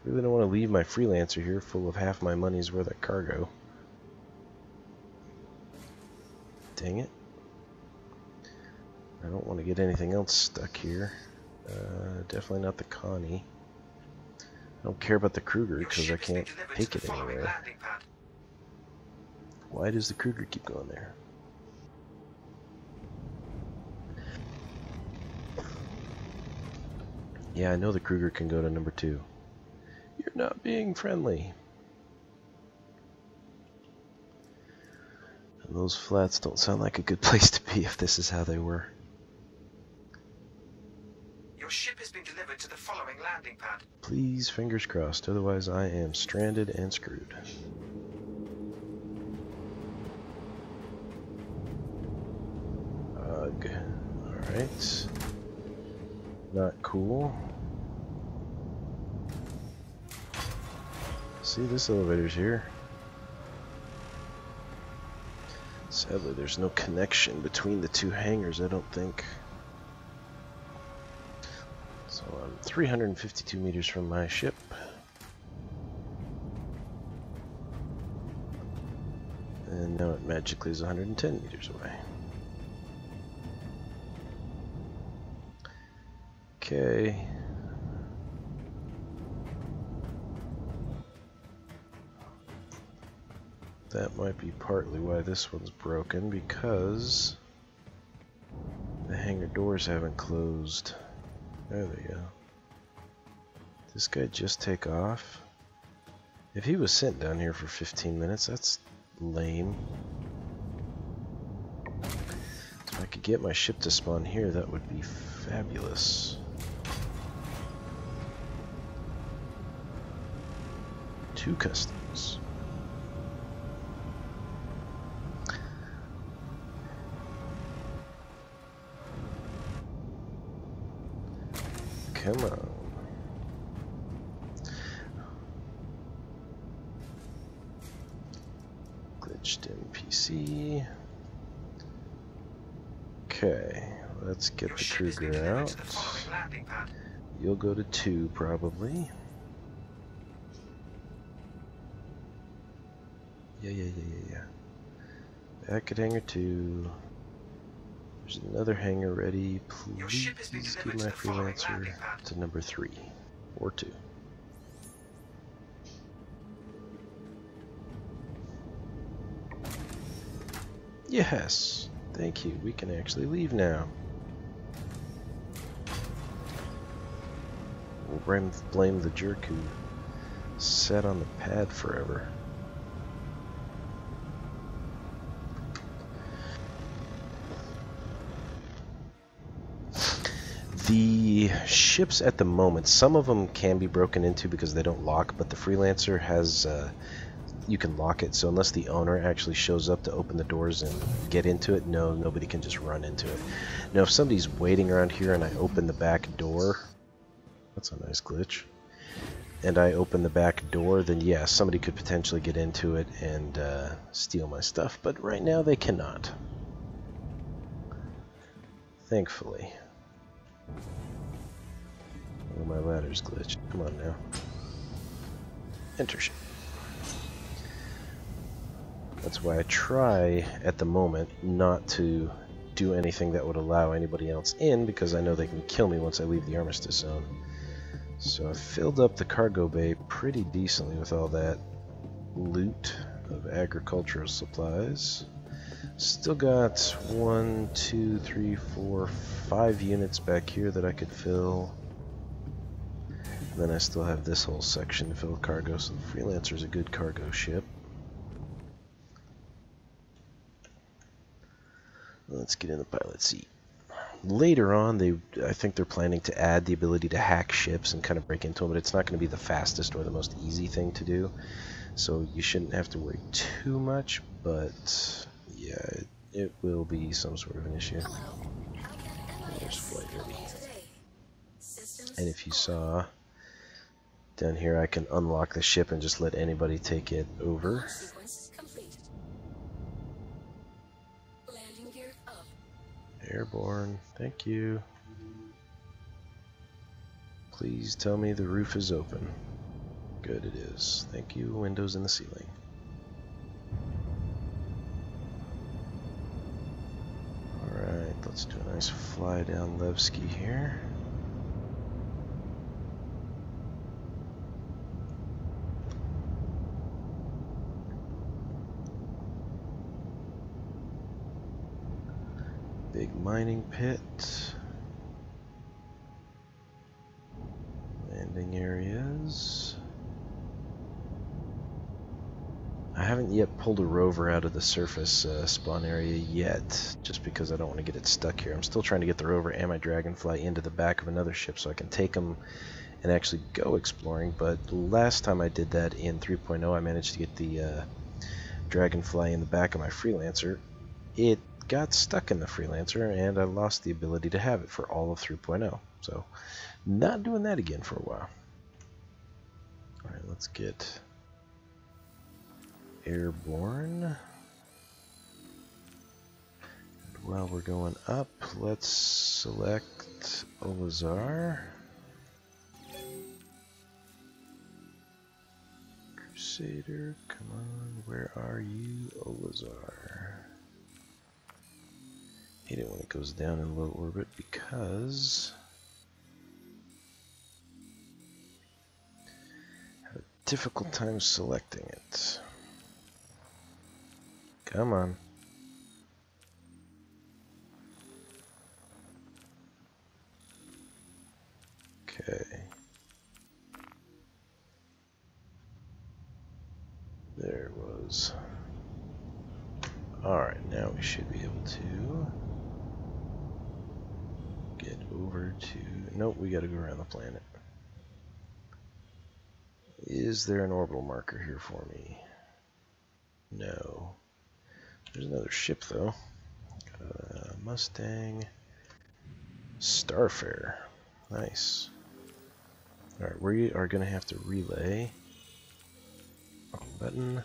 Really don't want to leave my freelancer here full of half my money's worth of cargo. Dang it. I don't want to get anything else stuck here. Definitely not the Connie. I don't care about the Kruger Your because I ship has been can't delivered take to it the following anywhere. landing pad. Why does the Kruger keep going there? Yeah, I know the Kruger can go to number 2. You're not being friendly. And those flats don't sound like a good place to be if this is how they were. Your ship has been delivered to the following landing pad. Please, fingers crossed, otherwise I am stranded and screwed. Ugh. Alright. Not cool. See, this elevator's here. Sadly, there's no connection between the two hangars, I don't think. So I'm 352 meters from my ship. And now it magically is 110 meters away. Okay. that might be partly why this one's broken, because the hangar doors haven't closed. There they go. This guy just take off? If he was sent down here for 15 minutes, that's lame. If I could get my ship to spawn here, that would be fabulous. Two customs. Come on. Glitched NPC. Okay, let's get the Kruger out. You'll go to 2 probably. Yeah. Back at hangar 2. There's another hangar ready. Please get my freelancer to number 3 or 2. Yes, thank you. We can actually leave now. We'll blame the jerk who sat on the pad forever. The ships at the moment, some of them can be broken into because they don't lock, but the freelancer has, you can lock it, so unless the owner actually shows up to open the doors and get into it, no, nobody can just run into it. Now if somebody's waiting around here and I open the back door, that's a nice glitch, and I open the back door, then yeah, somebody could potentially get into it and steal my stuff, but right now they cannot. Thankfully. Oh, my ladder's glitched. Come on now. Enter ship. That's why I try, at the moment, not to do anything that would allow anybody else in, because I know they can kill me once I leave the armistice zone. So I filled up the cargo bay pretty decently with all that loot of agricultural supplies. Still got 1, 2, 3, 4, 5 units back here that I could fill. And then I still have this whole section to fill with cargo, so the Freelancer's a good cargo ship. Let's get in the pilot seat. Later on, I think they're planning to add the ability to hack ships and kind of break into them, but it's not going to be the fastest or the most easy thing to do. So you shouldn't have to worry too much, but yeah, it will be some sort of an issue. There's flight ready. And if you saw down here, I can unlock the ship and just let anybody take it over. Airborne, thank you. Please tell me the roof is open. Good, it is. Thank you. Windows in the ceiling. Alright, let's do a nice fly down Levski here. Big mining pit. Landing areas. I haven't yet pulled a rover out of the surface spawn area yet, just because I don't want to get it stuck here. I'm still trying to get the rover and my dragonfly into the back of another ship so I can take them and actually go exploring, but last time I did that in 3.0 I managed to get the dragonfly in the back of my freelancer. It got stuck in the freelancer and I lost the ability to have it for all of 3.0, so not doing that again for a while. Alright, let's get airborne. While we're going up, let's select Olazar. Crusader, come on, where are you, Olazar? Hate it when it goes down in low orbit because I have a difficult time selecting it. Come on. Okay. There it was. Alright, now we should be able to get over to... Nope, we gotta go around the planet. Is there an orbital marker here for me? No. There's another ship, though. Mustang. Starfare. Nice. Alright, we are going to have to relay. Wrong button.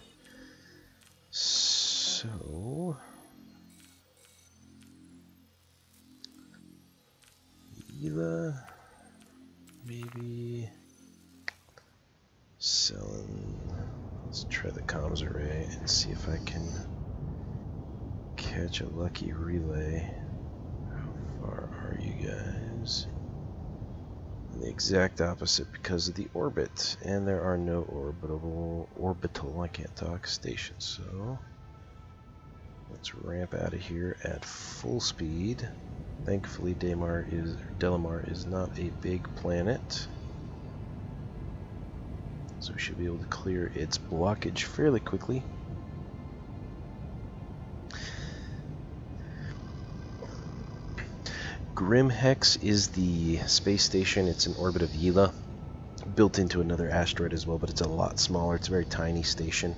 So... Ela... Maybe... Selling... Let's try the comms array and see if I can catch a lucky relay. How far are you guys? The exact opposite because of the orbit, and there are no orbital, I can't talk, stations, so let's ramp out of here at full speed. Thankfully Delamar is not a big planet, so we should be able to clear its blockage fairly quickly. Grim Hex is the space station. It's in orbit of Yela, built into another asteroid as well, but it's a lot smaller. It's a very tiny station.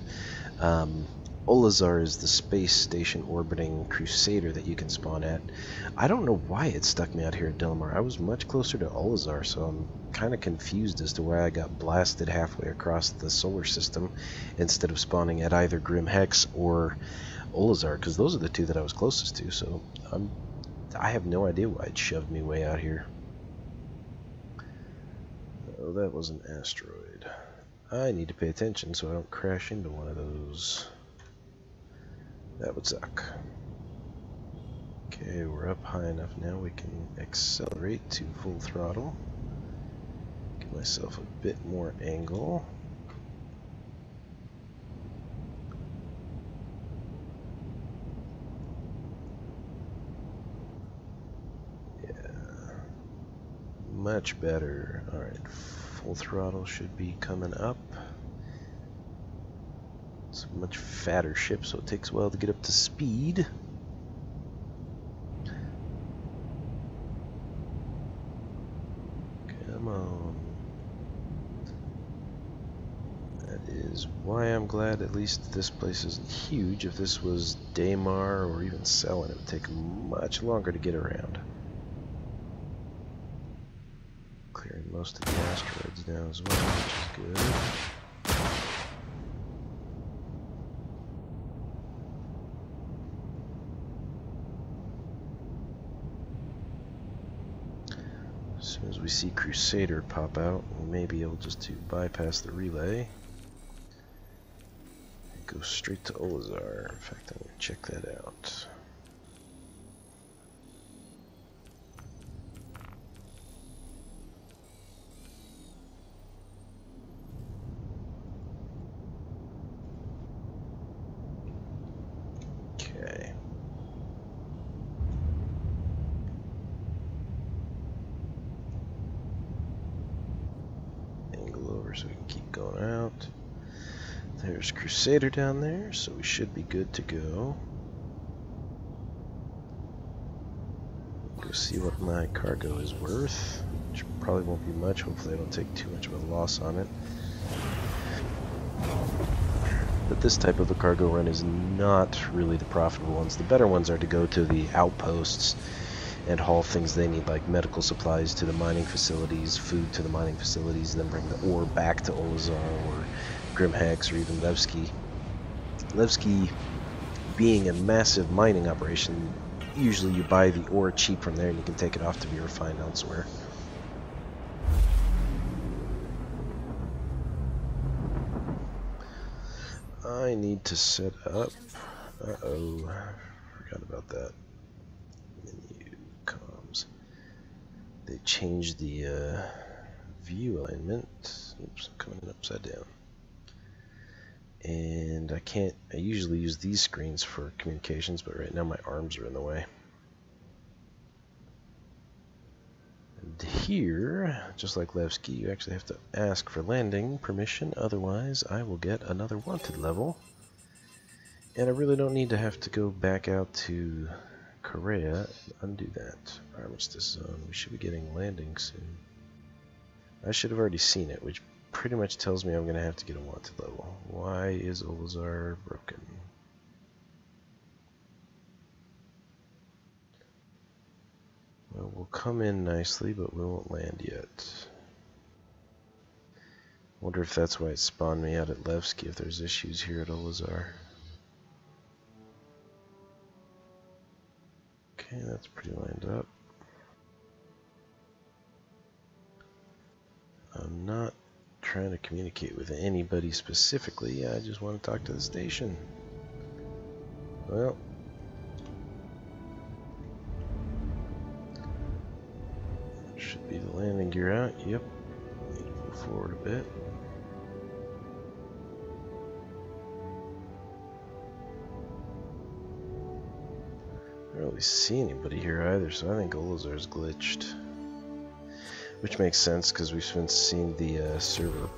Olazar is the space station orbiting Crusader that you can spawn at. I don't know why it stuck me out here at Delamar. I was much closer to Olazar, so I'm kind of confused as to why I got blasted halfway across the solar system instead of spawning at either Grim Hex or Olazar, because those are the two that I was closest to, so I have no idea why it shoved me way out here. Oh, that was an asteroid. I need to pay attention so I don't crash into one of those. That would suck. Okay, we're up high enough now we can accelerate to full throttle. Give myself a bit more angle. Much better. Alright, full throttle should be coming up. It's a much fatter ship, so it takes a while to get up to speed. Come on. That is why I'm glad at least this place isn't huge. If this was Daymar or even Selin, it would take much longer to get around. Clearing most of the asteroids now as well, which is good. As soon as we see Crusader pop out, we may be able just to bypass the relay and go straight to Olazar. In fact, I'm going to check that out. So we can keep going out. There's Crusader down there, so we should be good to go. Go see what my cargo is worth, which probably won't be much. Hopefully I don't take too much of a loss on it. But this type of a cargo run is not really the profitable ones. The better ones are to go to the outposts and haul things they need, like medical supplies to the mining facilities, food to the mining facilities, then bring the ore back to Olazar or Grim Hex or even Levski. Levski being a massive mining operation, usually you buy the ore cheap from there and you can take it off to be refined elsewhere. I need to set up... Uh-oh, forgot about that. They changed the view alignment. Oops, I'm coming in upside down. And I usually use these screens for communications, but right now my arms are in the way. And here, just like Levski, you actually have to ask for landing permission, otherwise I will get another wanted level. And I really don't need to have to go back out to Korea and undo that. Armistice zone, we should be getting landing soon. I should have already seen it, which pretty much tells me I'm going to have to get a wanted level. Why is Olazar broken? Well, we'll come in nicely, but we won't land yet. Wonder if that's why it spawned me out at Levski, if there's issues here at Olazar. Okay, that's pretty lined up. I'm not trying to communicate with anybody specifically, I just want to talk to the station. Well, should be the landing gear out. Yep. Need to move forward a bit. I don't really see anybody here either, so I think Olazar's glitched. Which makes sense because we've been seeing the server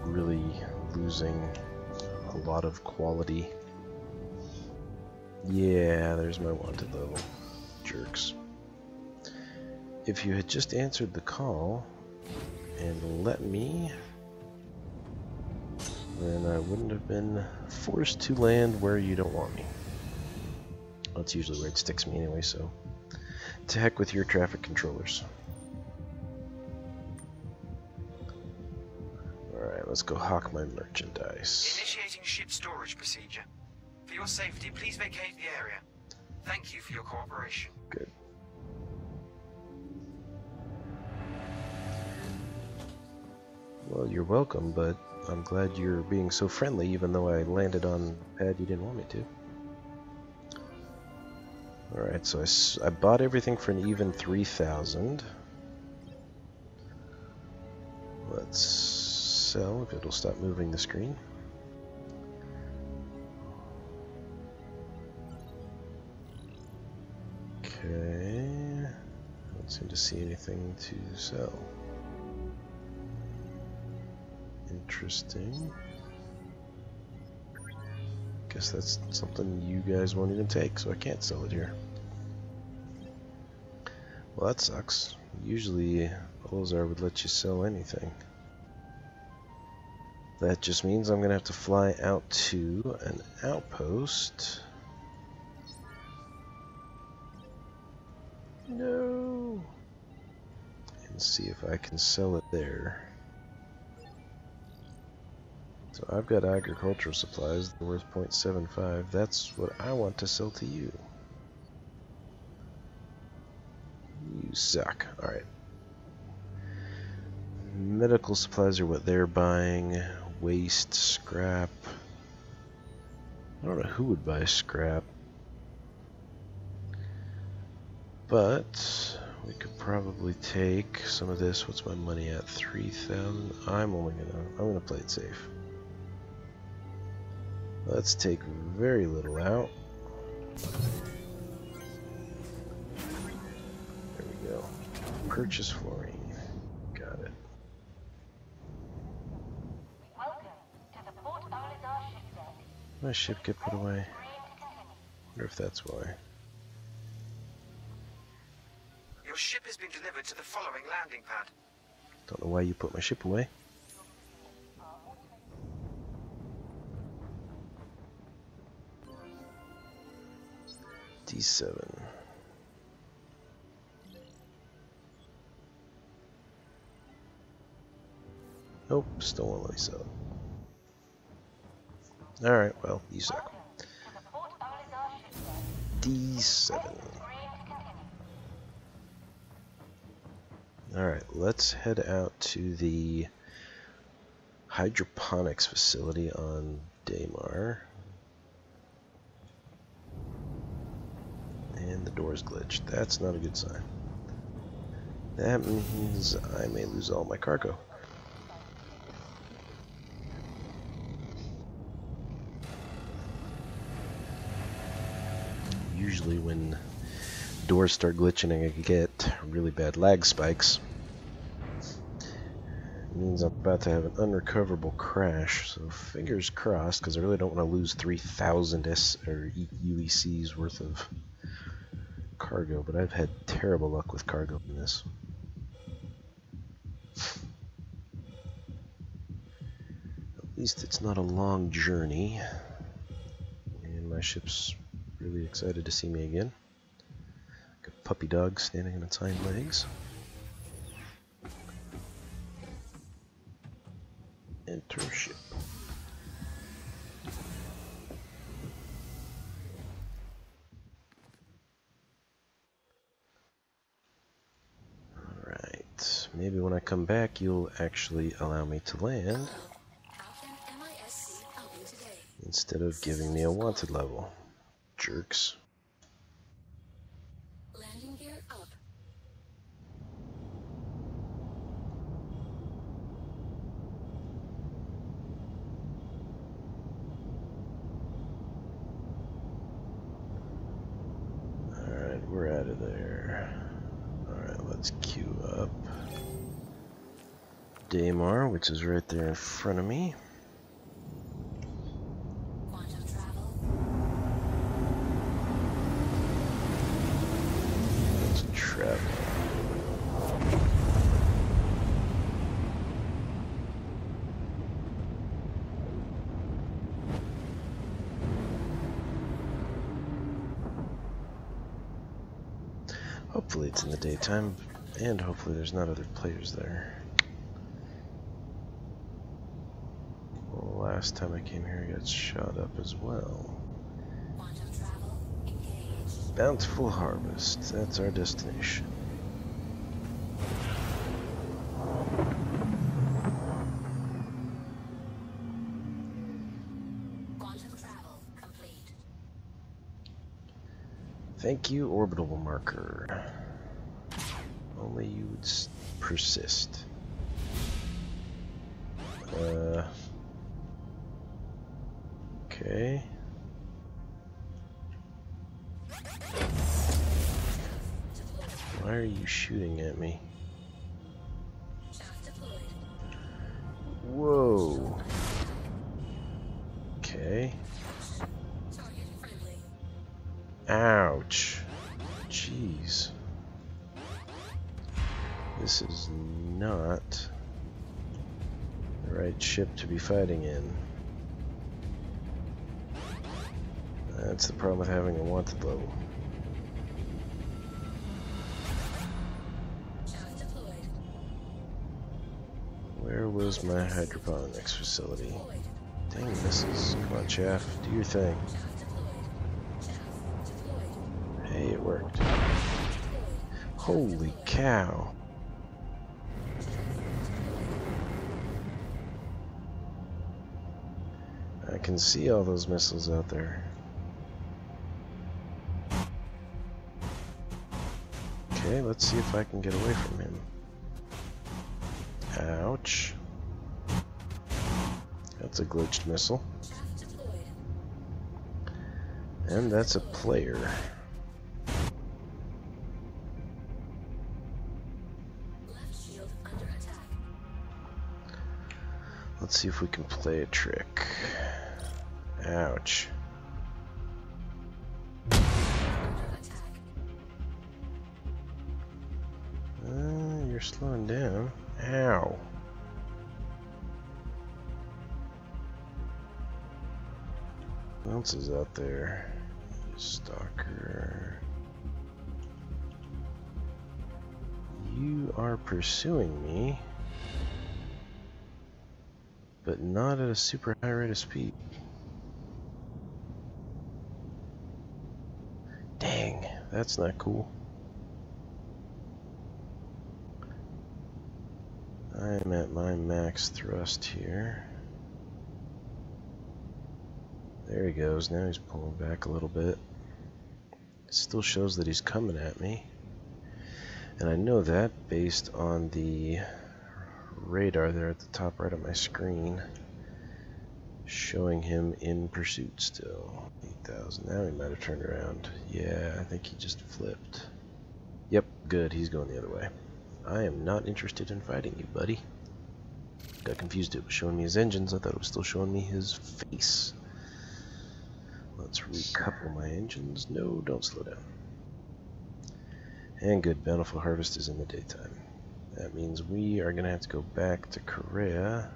really losing a lot of quality. Yeah, there's my wanted level. Jerks. If you had just answered the call and let me, then I wouldn't have been forced to land where you don't want me. That's usually where it sticks me anyway, so to heck with your traffic controllers. Alright, let's go hawk my merchandise. Initiating ship storage procedure. For your safety, please vacate the area. Thank you for your cooperation. Good. Well, you're welcome, but I'm glad you're being so friendly even though I landed on a pad you didn't want me to. Alright, so I bought everything for an even 3,000. Let's sell if it'll stop moving the screen. Okay, don't seem to see anything to sell. Interesting. Guess that's something you guys won't even take, so I can't sell it here. Well, that sucks. Usually, Olazar would let you sell anything. That just means I'm gonna have to fly out to an outpost. No! And see if I can sell it there. So I've got agricultural supplies that are worth 0.75. That's what I want to sell to you. You suck. Alright. Medical supplies are what they're buying. Waste, scrap. I don't know who would buy scrap. But we could probably take some of this. What's my money at? 3,000. I'm gonna play it safe. Let's take very little out. There we go. Purchase fluorine. Got it. Welcome to the Port Olazar shipyard. My ship get put away. Wonder if that's why. Your ship has been delivered to the following landing pad. Don't know why you put my ship away. D7. Nope, still won't let me sell it. Alright, well, you suck. D7. Alright, let's head out to the hydroponics facility on Daymar. And the door's glitched. That's not a good sign. That means I may lose all my cargo. usually when doors start glitching and I get really bad lag spikes, it means I'm about to have an unrecoverable crash. So fingers crossed, because I really don't want to lose 3,000 UECs worth of cargo, but I've had terrible luck with cargo in this. At least it's not a long journey, and my ship's really excited to see me again. Got a puppy dog standing on its hind legs. Enter ship. Alright, maybe when I come back you'll actually allow me to land instead of giving me a wanted level. Jerks. Landing gear up. Alright, we're out of there. Alright, let's queue up Daymar, which is right there in front of me. Quantum travel. Let's travel. Hopefully it's in the daytime, and hopefully there's not other players there. Well, last time I came here I got shot up as well. Quantum travel engaged. Bountiful Harvest, that's our destination. Quantum travel complete. Thank you, orbital marker. Only you would persist. Okay. Why are you shooting at me? Shaft deployed. Whoa. Okay. Target friendly. Ouch. Jeez. This is not the right ship to be fighting in. That's the problem with having a wanted level. Shaft deployed. Where was my hydroponics facility? Dang missiles. Come on, Chaff. Do your thing. Shaft deployed. Shaft deployed. Hey, it worked. Holy cow. I can see all those missiles out there. Okay, let's see if I can get away from him. Ouch. That's a glitched missile. Shaft deployed. And that's a player. Left shield under attack. Let's see if we can play a trick. Ouch. Under attack. You're slowing down. Ow. What else is out there? Stalker. You are pursuing me, but not at a super high rate of speed. Dang, that's not cool. I'm at my max thrust here. There he goes. Now he's pulling back a little bit. It still shows that he's coming at me. And I know that based on the radar there at the top right of my screen. Showing him in pursuit still. 8,000. Now he might have turned around. Yeah, I think he just flipped. Yep, good. He's going the other way. I am not interested in fighting you, buddy. Got confused. It was showing me his engines. I thought it was still showing me his face. Let's recouple my engines. No, don't slow down. And good, Bountiful Harvest is in the daytime. That means we are going to have to go back to Korea.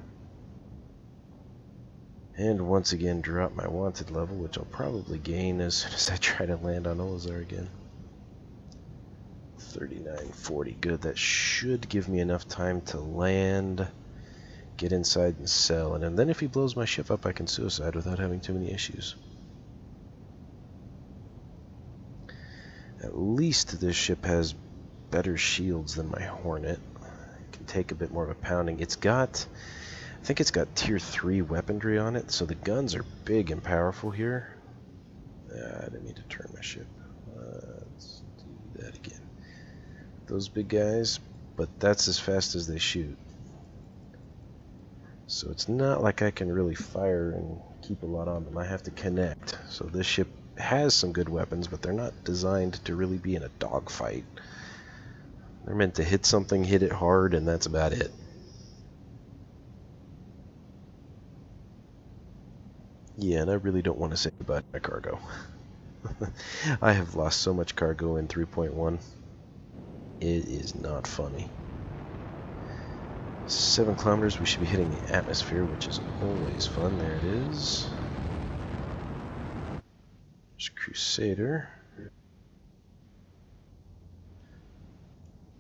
And once again drop my wanted level, which I'll probably gain as soon as I try to land on Olazar again. 3940, good. That should give me enough time to land, get inside and sell. And then if he blows my ship up, I can suicide without having too many issues. At least this ship has better shields than my Hornet. It can take a bit more of a pounding. It's got, I think it's got tier 3 weaponry on it, so the guns are big and powerful here. I didn't mean to turn my ship. Let's do that again. Those big guys, but that's as fast as they shoot. So it's not like I can really fire and keep a lot on them. I have to connect. So this ship has some good weapons, but they're not designed to really be in a dogfight. They're meant to hit something, hit it hard, and that's about it. Yeah, and I really don't want to say goodbye to my cargo. I have lost so much cargo in 3.1. It is not funny. 7 kilometers, we should be hitting the atmosphere, which is always fun. There it is. There's Crusader.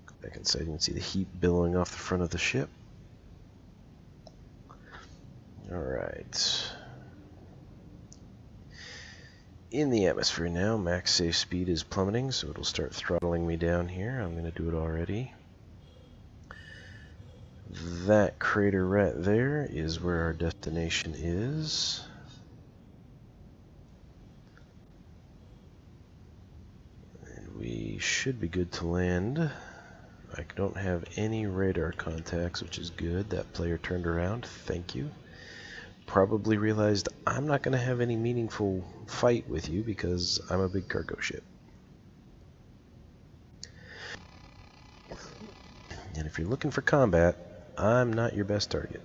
Go back inside, you can see the heat billowing off the front of the ship. Alright. In the atmosphere now, max safe speed is plummeting, so it'll start throttling me down here. I'm going to do it already. That crater right there is where our destination is. And we should be good to land. I don't have any radar contacts, which is good. That player turned around. Thank you. Probably realized I'm not going to have any meaningful fight with you because I'm a big cargo ship. And if you're looking for combat, I'm not your best target.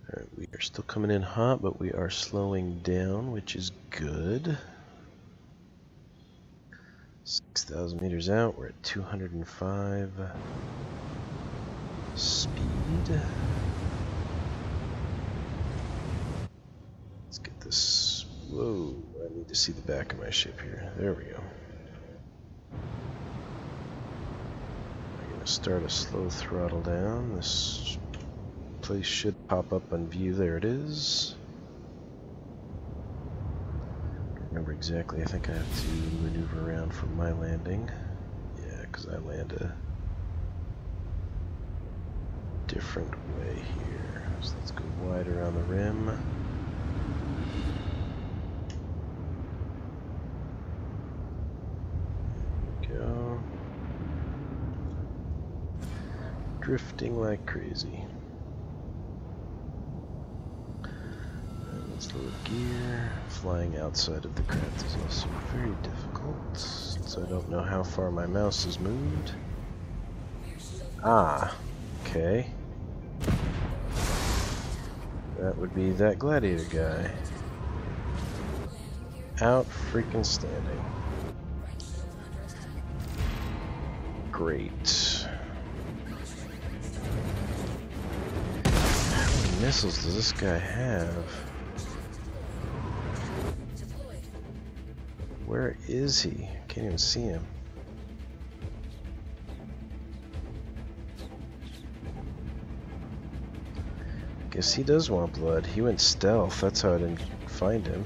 Alright, we are still coming in hot, but we are slowing down, which is good. 6,000 meters out, we're at 205 speed. Let's get this. Whoa, I need to see the back of my ship here. There we go. Start a slow throttle down. This place should pop up on view. There it is. Don't remember exactly. I think I have to maneuver around from my landing. Yeah, because I land a different way here. So let's go wide around the rim. There we go. Drifting like crazy. And let's load gear. Flying outside of the craft is also very difficult, since I don't know how far my mouse has moved. Ah, okay. That would be that gladiator guy. Out freaking standing. Great. Missiles does this guy have? Where is he? Can't even see him. Guess he does want blood. He went stealth, that's how I didn't find him.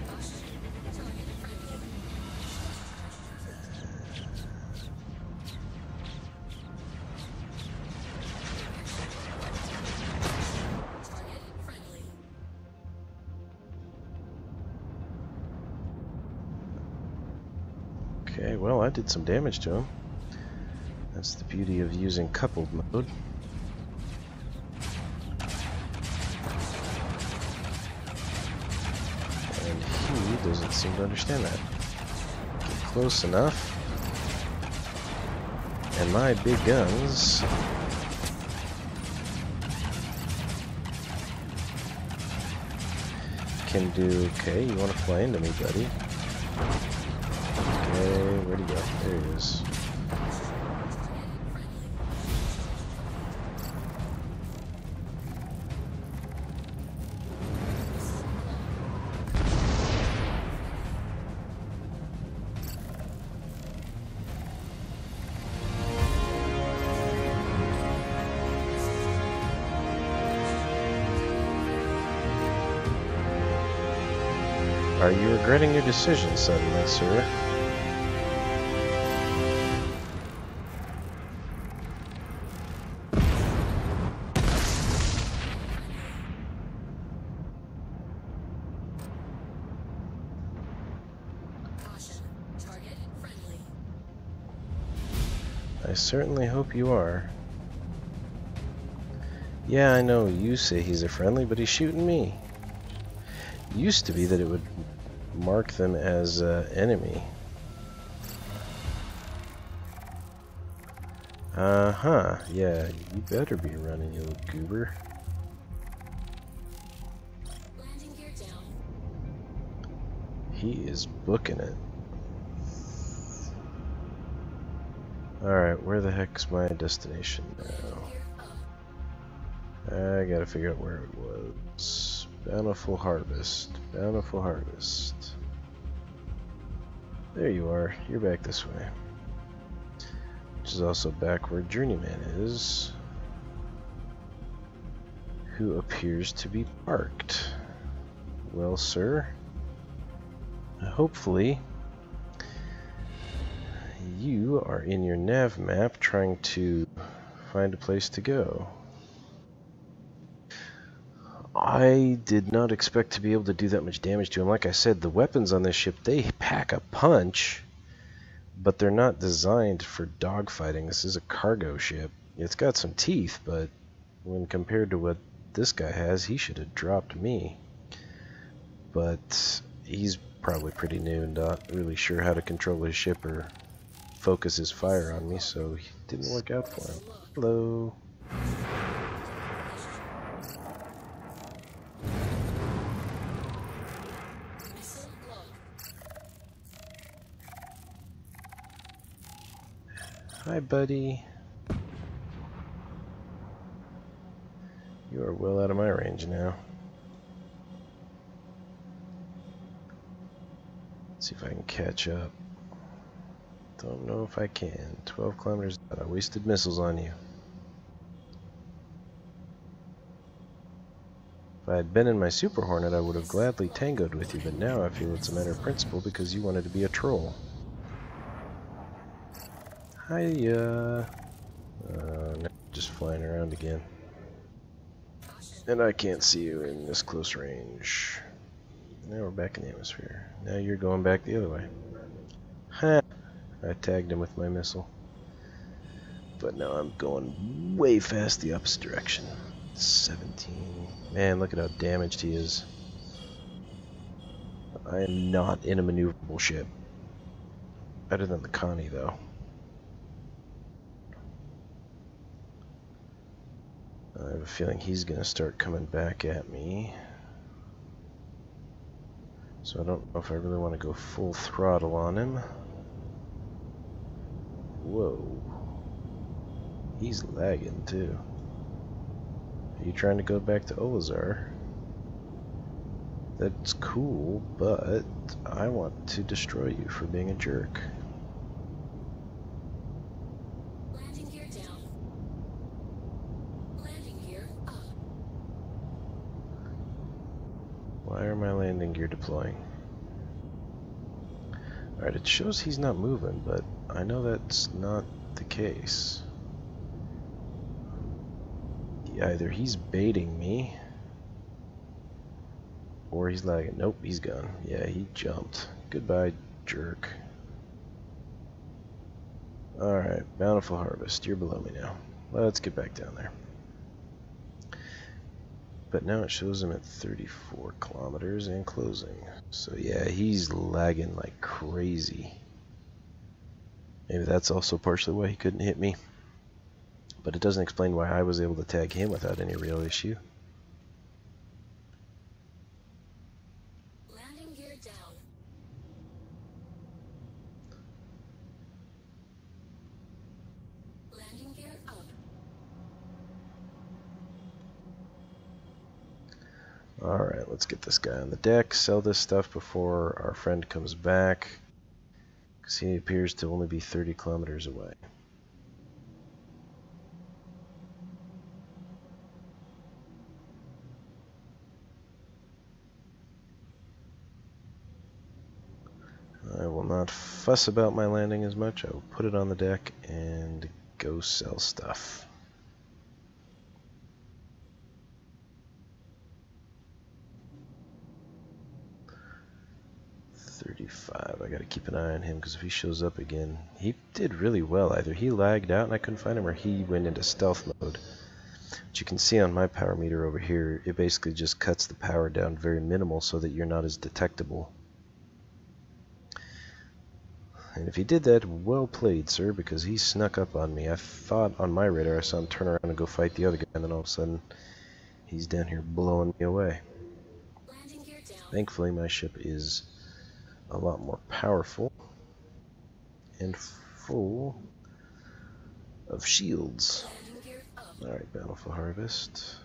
Okay, well, I did some damage to him. That's the beauty of using coupled mode. doesn't seem to understand that. Get close enough. And my big guns can do... Okay, you want to fly into me, buddy. Okay, where'd he go? There he is. Are you regretting your decision suddenly, sir? I certainly hope you are. Yeah, I know you say he's a friendly, but he's shooting me. Used to be that it would mark them as enemy. Uh-huh. Yeah, you better be running, you little goober. Landing gear down. He is booking it. Alright, where the heck's my destination now? I gotta figure out where it was. Bountiful Harvest. Bountiful Harvest. There you are. You're back this way. Which is also back where Journeyman is. Who appears to be parked. Well, sir. Hopefully, you are in your nav map trying to find a place to go. I did not expect to be able to do that much damage to him. Like I said, the weapons on this ship, they pack a punch, but they're not designed for dogfighting. This is a cargo ship. It's got some teeth, but when compared to what this guy has, he should have dropped me. But he's probably pretty new and not really sure how to control his ship or focus his fire on me, so it didn't work out for him. Hello. Hi, buddy. You are well out of my range now. Let's see if I can catch up. Don't know if I can. 12 kilometers out. I wasted missiles on you. If I had been in my Super Hornet, I would have gladly tangoed with you, but now I feel it's a matter of principle because you wanted to be a troll. Hiya. Now just flying around again. And I can't see you in this close range. Now we're back in the atmosphere. Now you're going back the other way. Ha! I tagged him with my missile. But now I'm going way fast the opposite direction. 17. Man, look at how damaged he is. I am not in a maneuverable ship. Better than the Connie, though. I have a feeling he's going to start coming back at me. So I don't know if I really want to go full throttle on him. Whoa. He's lagging too. Are you trying to go back to Olazar? That's cool, but I want to destroy you for being a jerk. Landing gear down. Landing gear up. Why are my landing gear deploying? Alright, it shows he's not moving, but I know that's not the case. Either he's baiting me, or he's lagging. Nope, he's gone. Yeah, he jumped. Goodbye, jerk. Alright, Bountiful Harvest. You're below me now. Let's get back down there. But now it shows him at 34 kilometers and closing. So yeah, he's lagging like crazy. Maybe that's also partially why he couldn't hit me. But it doesn't explain why I was able to tag him without any real issue. Landing gear down. Landing gear up. Alright, let's get this guy on the deck, sell this stuff before our friend comes back, because he appears to only be 30 kilometers away. I will not fuss about my landing as much. I will put it on the deck and go sell stuff. I gotta keep an eye on him because if he shows up again, he did really well. Either he lagged out and I couldn't find him, or he went into stealth mode. But you can see on my power meter over here, it basically just cuts the power down very minimal so that you're not as detectable. And if he did that, well played, sir, because he snuck up on me. I thought on my radar I saw him turn around and go fight the other guy, and then all of a sudden he's down here blowing me away. Thankfully my ship is a lot more powerful and full of shields. Alright, Bountiful Harvest.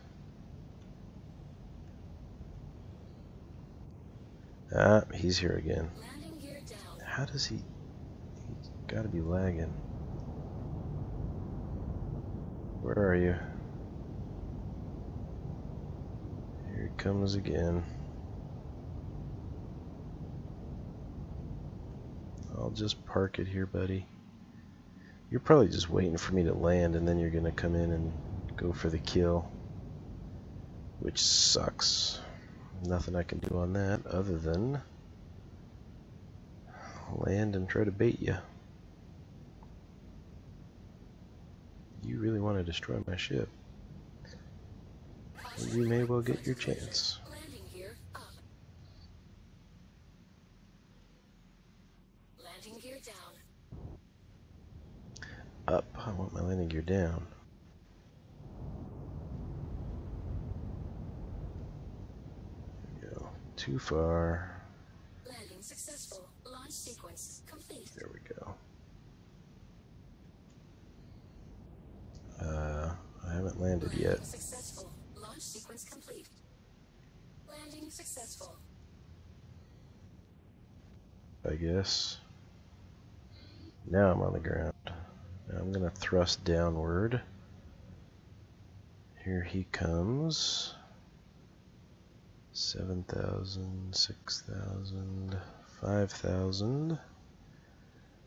Ah, he's here again. How does he... He's gotta be lagging. Where are you? Here he comes again. I'll just park it here, buddy. You're probably just waiting for me to land and then you're gonna come in and go for the kill, which sucks. Nothing I can do on that other than land and try to bait you. You really want to destroy my ship, and you may well get your chance. Up. I want my landing gear down. There we go. Too far. Landing successful. Launch sequence complete. There we go. I haven't landed yet. Successful. Launch sequence complete. Landing successful. I guess. Now I'm on the ground. Now I'm gonna thrust downward. Here he comes. 7,000, 6,000, 5,000.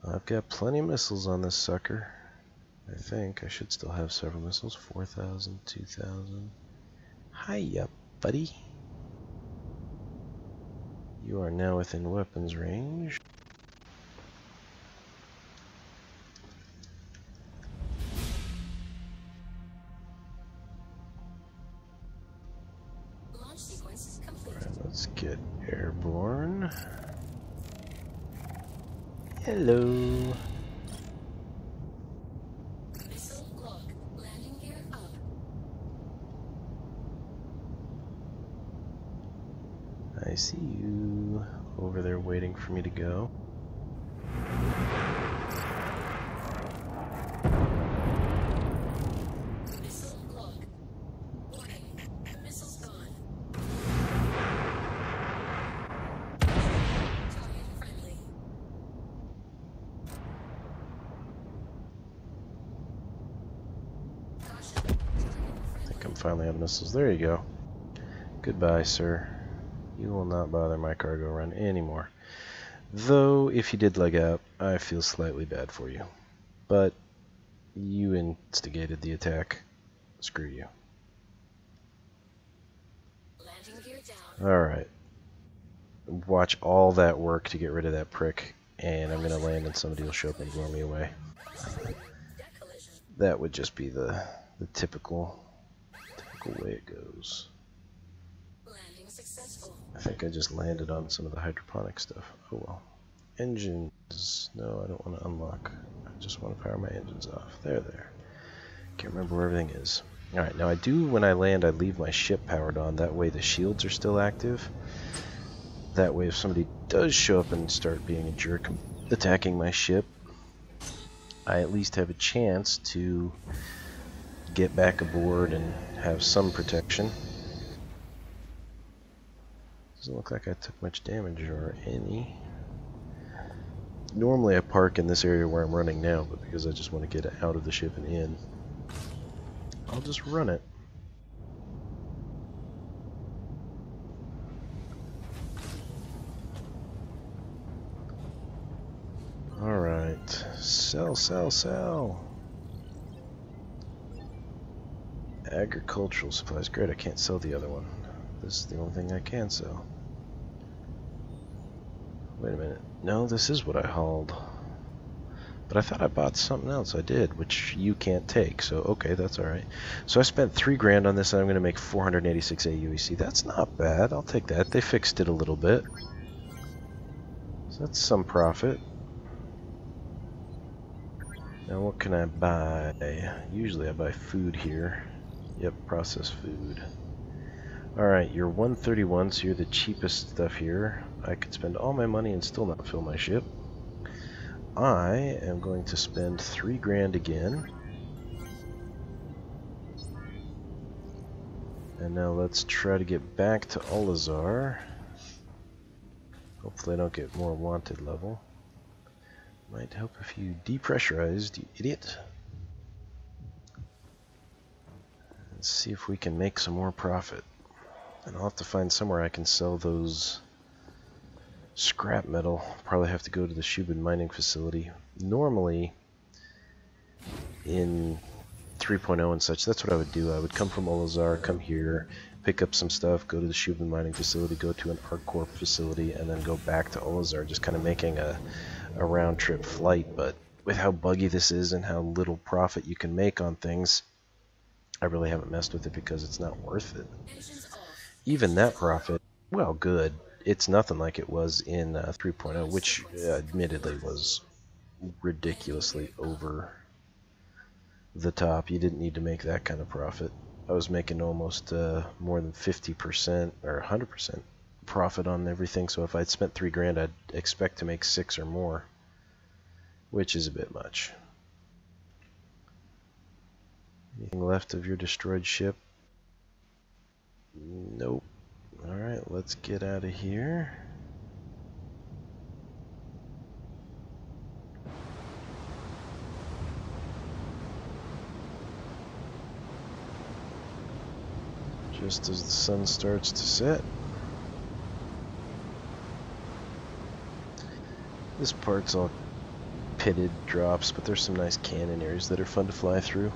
I've got plenty of missiles on this sucker. I think I should still have several missiles. 4,000, 2,000. Hiya, buddy. You are now within weapons range. Launch sequence complete. Alright, let's get airborne. Hello. Missile lock. Landing gear up. I see you over there waiting for me to go. Missile lock. Warning. Missile's gone. Target friendly. Caution. Target I think friendly. I'm finally out of missiles. There you go. Goodbye, sir. You will not bother my cargo run anymore. Though, if you did leg out, I feel slightly bad for you. But you instigated the attack. Screw you. Landing gear down. Alright. Watch all that work to get rid of that prick, and I'm gonna land and somebody will show up and blow me away. Deck collision. That would just be the typical way it goes. I think I just landed on some of the hydroponic stuff. Oh well. Engines. No, I don't want to unlock. I just want to power my engines off. There. Can't remember where everything is. Alright, now I do, when I land, I leave my ship powered on. That way the shields are still active. That way if somebody does show up and start being a jerk attacking my ship, I at least have a chance to get back aboard and have some protection. Doesn't look like I took much damage or any. Normally I park in this area where I'm running now, but because I just want to get out of the ship and in, I'll just run it. Alright, sell. Agricultural supplies, great, I can't sell the other one. This is the only thing I can sell. Wait a minute, no, this is what I hauled. But I thought I bought something else. I did, which you can't take, so okay, that's alright. So I spent $3 grand on this and I'm going to make 486 AUEC. That's not bad, I'll take that. They fixed it a little bit. So that's some profit. Now what can I buy? Usually I buy food here. Yep, processed food. Alright, you're 131, so you're the cheapest stuff here. I could spend all my money and still not fill my ship. I am going to spend $3 grand again. And now let's try to get back to Ulazar. Hopefully I don't get more wanted level. Might help if you depressurized, you idiot. Let's see if we can make some more profit. And I'll have to find somewhere I can sell those scrap metal. Probably have to go to the Shubin mining facility. Normally, in 3.0 and such, that's what I would do. I would come from Ulazar, come here, pick up some stuff, go to the Shubin mining facility, go to an ArcCorp facility, and then go back to Ulazar, just kind of making a round-trip flight. But with how buggy this is and how little profit you can make on things, I really haven't messed with it because it's not worth it. Even that profit, well, good. It's nothing like it was in 3.0, which admittedly was ridiculously over the top. You didn't need to make that kind of profit. I was making almost more than 50% or 100% profit on everything, so if I'd spent $3 grand, I'd expect to make 6 or more, which is a bit much. Anything left of your destroyed ship? Nope. Alright, let's get out of here. Just as the sun starts to set. This part's all pitted drops, but there's some nice cannon areas that are fun to fly through.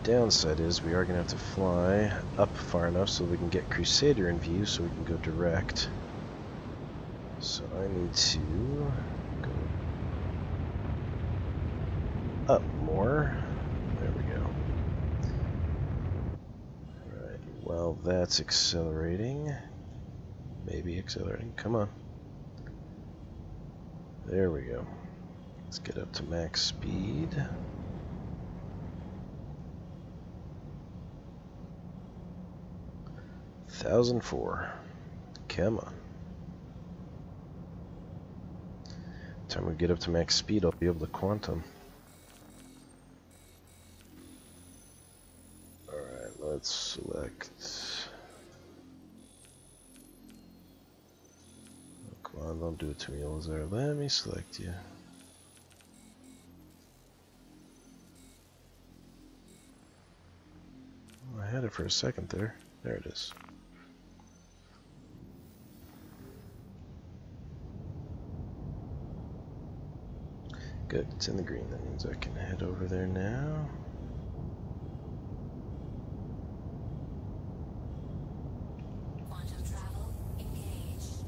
The downside is we are going to have to fly up far enough so we can get Crusader in view so we can go direct. So I need to go up more. There we go. Alright, while that's accelerating, maybe accelerating, come on. There we go. Let's get up to max speed. 1004. Come on. Time we get up to max speed, I'll be able to quantum. Alright, let's select. Oh, come on, don't do it to me, Elazar. Let me select you. Oh, I had it for a second there. There it is. Good, it's in the green. That means I can head over there now. Quantum travel engaged.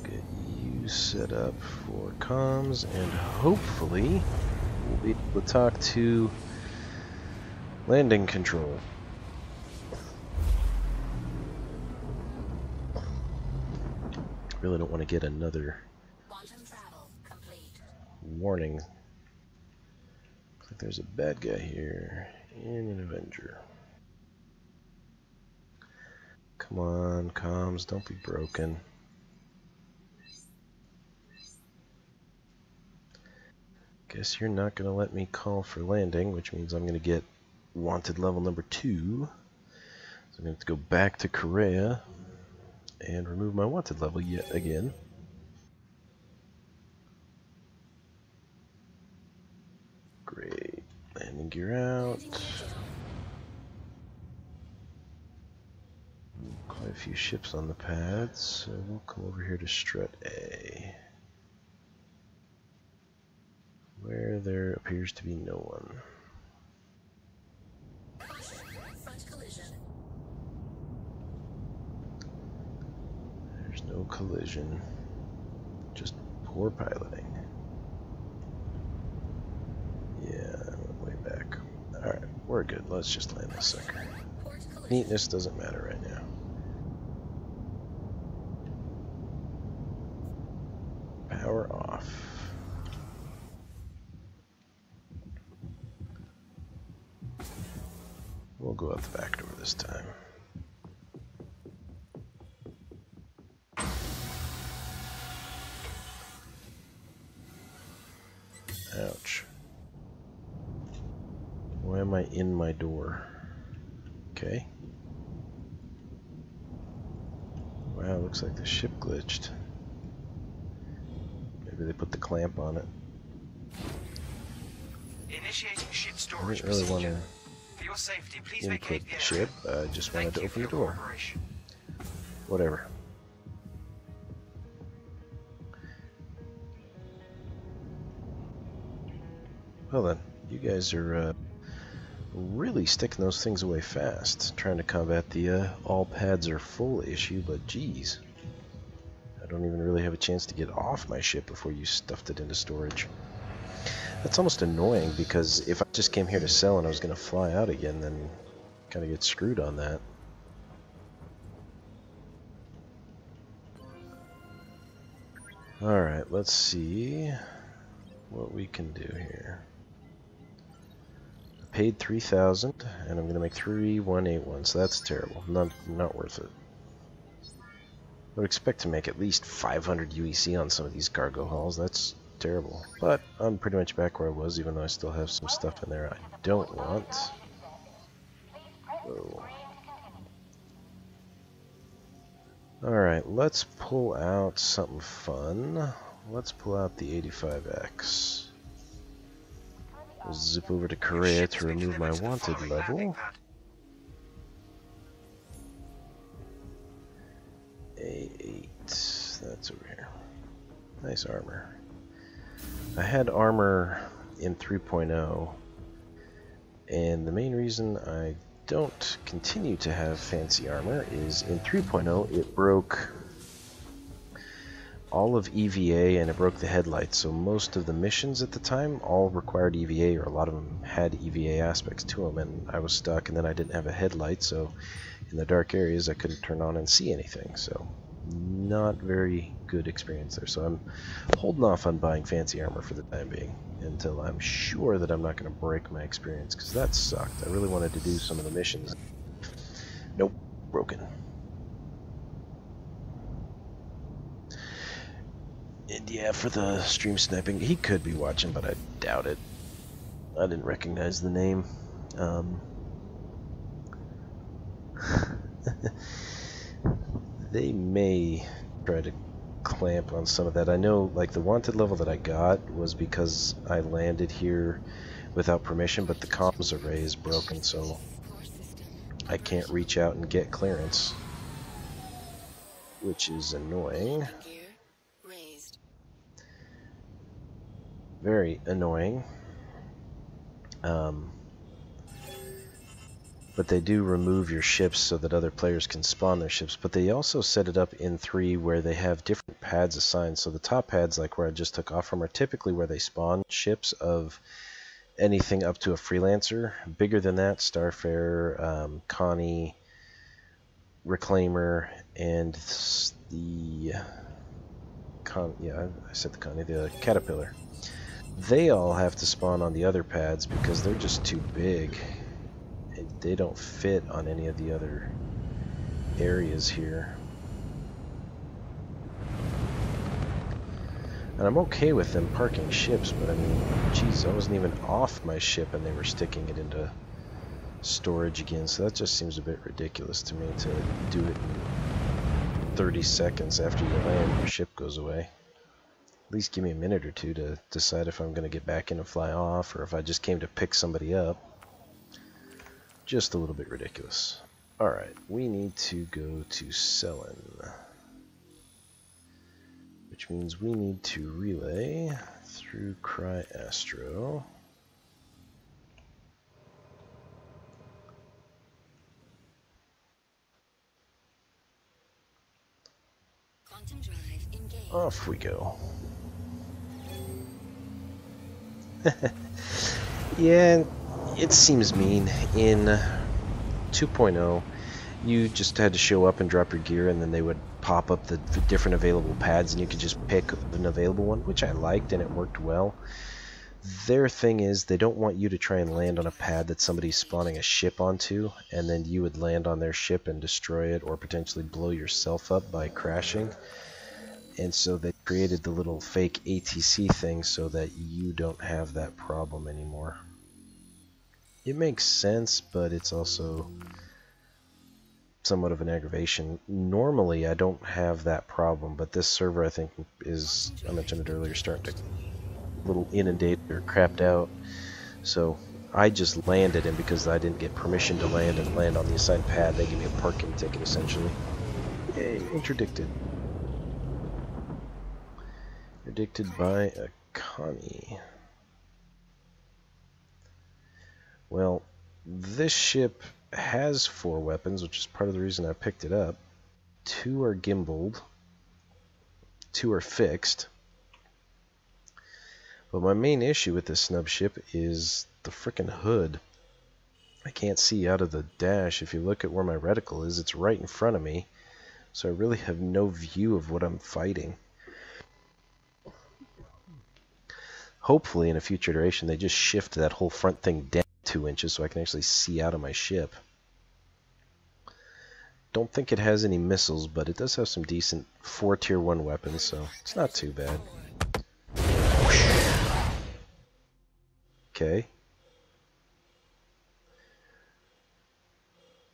Get you set up for comms, and hopefully we'll be able to talk to landing control. Really don't want to get another Quantum travel complete. warning. Looks like there's a bad guy here and an Avenger. Come on, comms, don't be broken. Guess you're not going to let me call for landing, which means I'm going to get wanted level number 2. So I'm going to have to go back to Korea and remove my wanted level yet again. Great. Landing gear out. Quite a few ships on the pads, so we'll come over here to strut A, where there appears to be no one. Front collision. There's no collision, just poor piloting. Yeah, I went way back. Alright, we're good. Let's just land this sucker. Port collision. Neatness doesn't matter right now. Power off. We'll go out the back door this time. Ouch. Why am I in my door? Okay. Wow, looks like the ship glitched. Maybe they put the clamp on it. Initiating ship I storage didn't really want procedure. to For your safety, please input vacate the the area. ship, I just wanted Thank to you for open the your door. cooperation. Whatever. Well then, you guys are really sticking those things away fast, trying to combat the all pads are full issue, but geez. I don't even really have a chance to get off my ship before you stuffed it into storage. That's almost annoying, because if I just came here to sell and I was going to fly out again, then kind of get screwed on that. Alright, let's see what we can do here. I paid 3,000 and I'm going to make 3,181, so that's terrible. Not worth it. I would expect to make at least 500 UEC on some of these cargo hauls. That's terrible. But I'm pretty much back where I was, even though I still have some stuff in there I don't want. Whoa. Alright, let's pull out something fun. Let's pull out the 85X. We'll zip over to Korea to remove my wanted level. A8, that's over here. Nice armor. I had armor in 3.0, and the main reason I don't continue to have fancy armor is in 3.0 it broke all of EVA and it broke the headlights, so most of the missions at the time all required EVA, or a lot of them had EVA aspects to them, and I was stuck, and then I didn't have a headlight, so in the dark areas I couldn't turn on and see anything, so not very good experience there. So I'm holding off on buying fancy armor for the time being until I'm sure that I'm not going to break my experience, because that sucked. I really wanted to do some of the missions. Nope, broken. And yeah, for the stream sniping, he could be watching, but I doubt it. I didn't recognize the name. They may try to clamp on some of that. I know, like, the wanted level that I got was because I landed here without permission, but the comms array is broken, so I can't reach out and get clearance, which is annoying. Very annoying. But they do remove your ships so that other players can spawn their ships, but they also set it up in 3 where they have different pads assigned. So the top pads, like where I just took off from, are typically where they spawn ships of anything up to a freelancer. Bigger than that, Starfarer, Connie, Reclaimer, and the yeah, I said the Connie, the Caterpillar. They all have to spawn on the other pads because they're just too big. They don't fit on any of the other areas here. And I'm okay with them parking ships, but I mean, geez, I wasn't even off my ship and they were sticking it into storage again, so that just seems a bit ridiculous to me to do it in 30 seconds after you land, your ship goes away. At least give me a minute or two to decide if I'm going to get back in and fly off, or if I just came to pick somebody up. Just a little bit ridiculous. Alright, we need to go to Cruisin, which means we need to relay through Cry Astro. Off we go. Yeah, it seems mean. In 2.0, you just had to show up and drop your gear, and then they would pop up the different available pads, and you could just pick an available one, which I liked, and it worked well. Their thing is, they don't want you to try and land on a pad that somebody's spawning a ship onto, and then you would land on their ship and destroy it, or potentially blow yourself up by crashing. And so they created the little fake ATC thing so that you don't have that problem anymore. It makes sense, but it's also somewhat of an aggravation. Normally I don't have that problem, but this server, I think, is, I mentioned it earlier, starting to a little inundated or crapped out. So I just landed, and because I didn't get permission to land and land on the assigned pad, they gave me a parking ticket essentially. Yay, interdicted. Predicted by a Connie. Well, this ship has 4 weapons, which is part of the reason I picked it up. 2 are gimbaled, 2 are fixed. But my main issue with this snub ship is the frickin' hood. I can't see out of the dash. If you look at where my reticle is, it's right in front of me, so I really have no view of what I'm fighting. Hopefully in a future iteration they just shift that whole front thing down 2 inches so I can actually see out of my ship. Don't think it has any missiles, but it does have some decent 4 tier 1 weapons, so it's not too bad. Okay.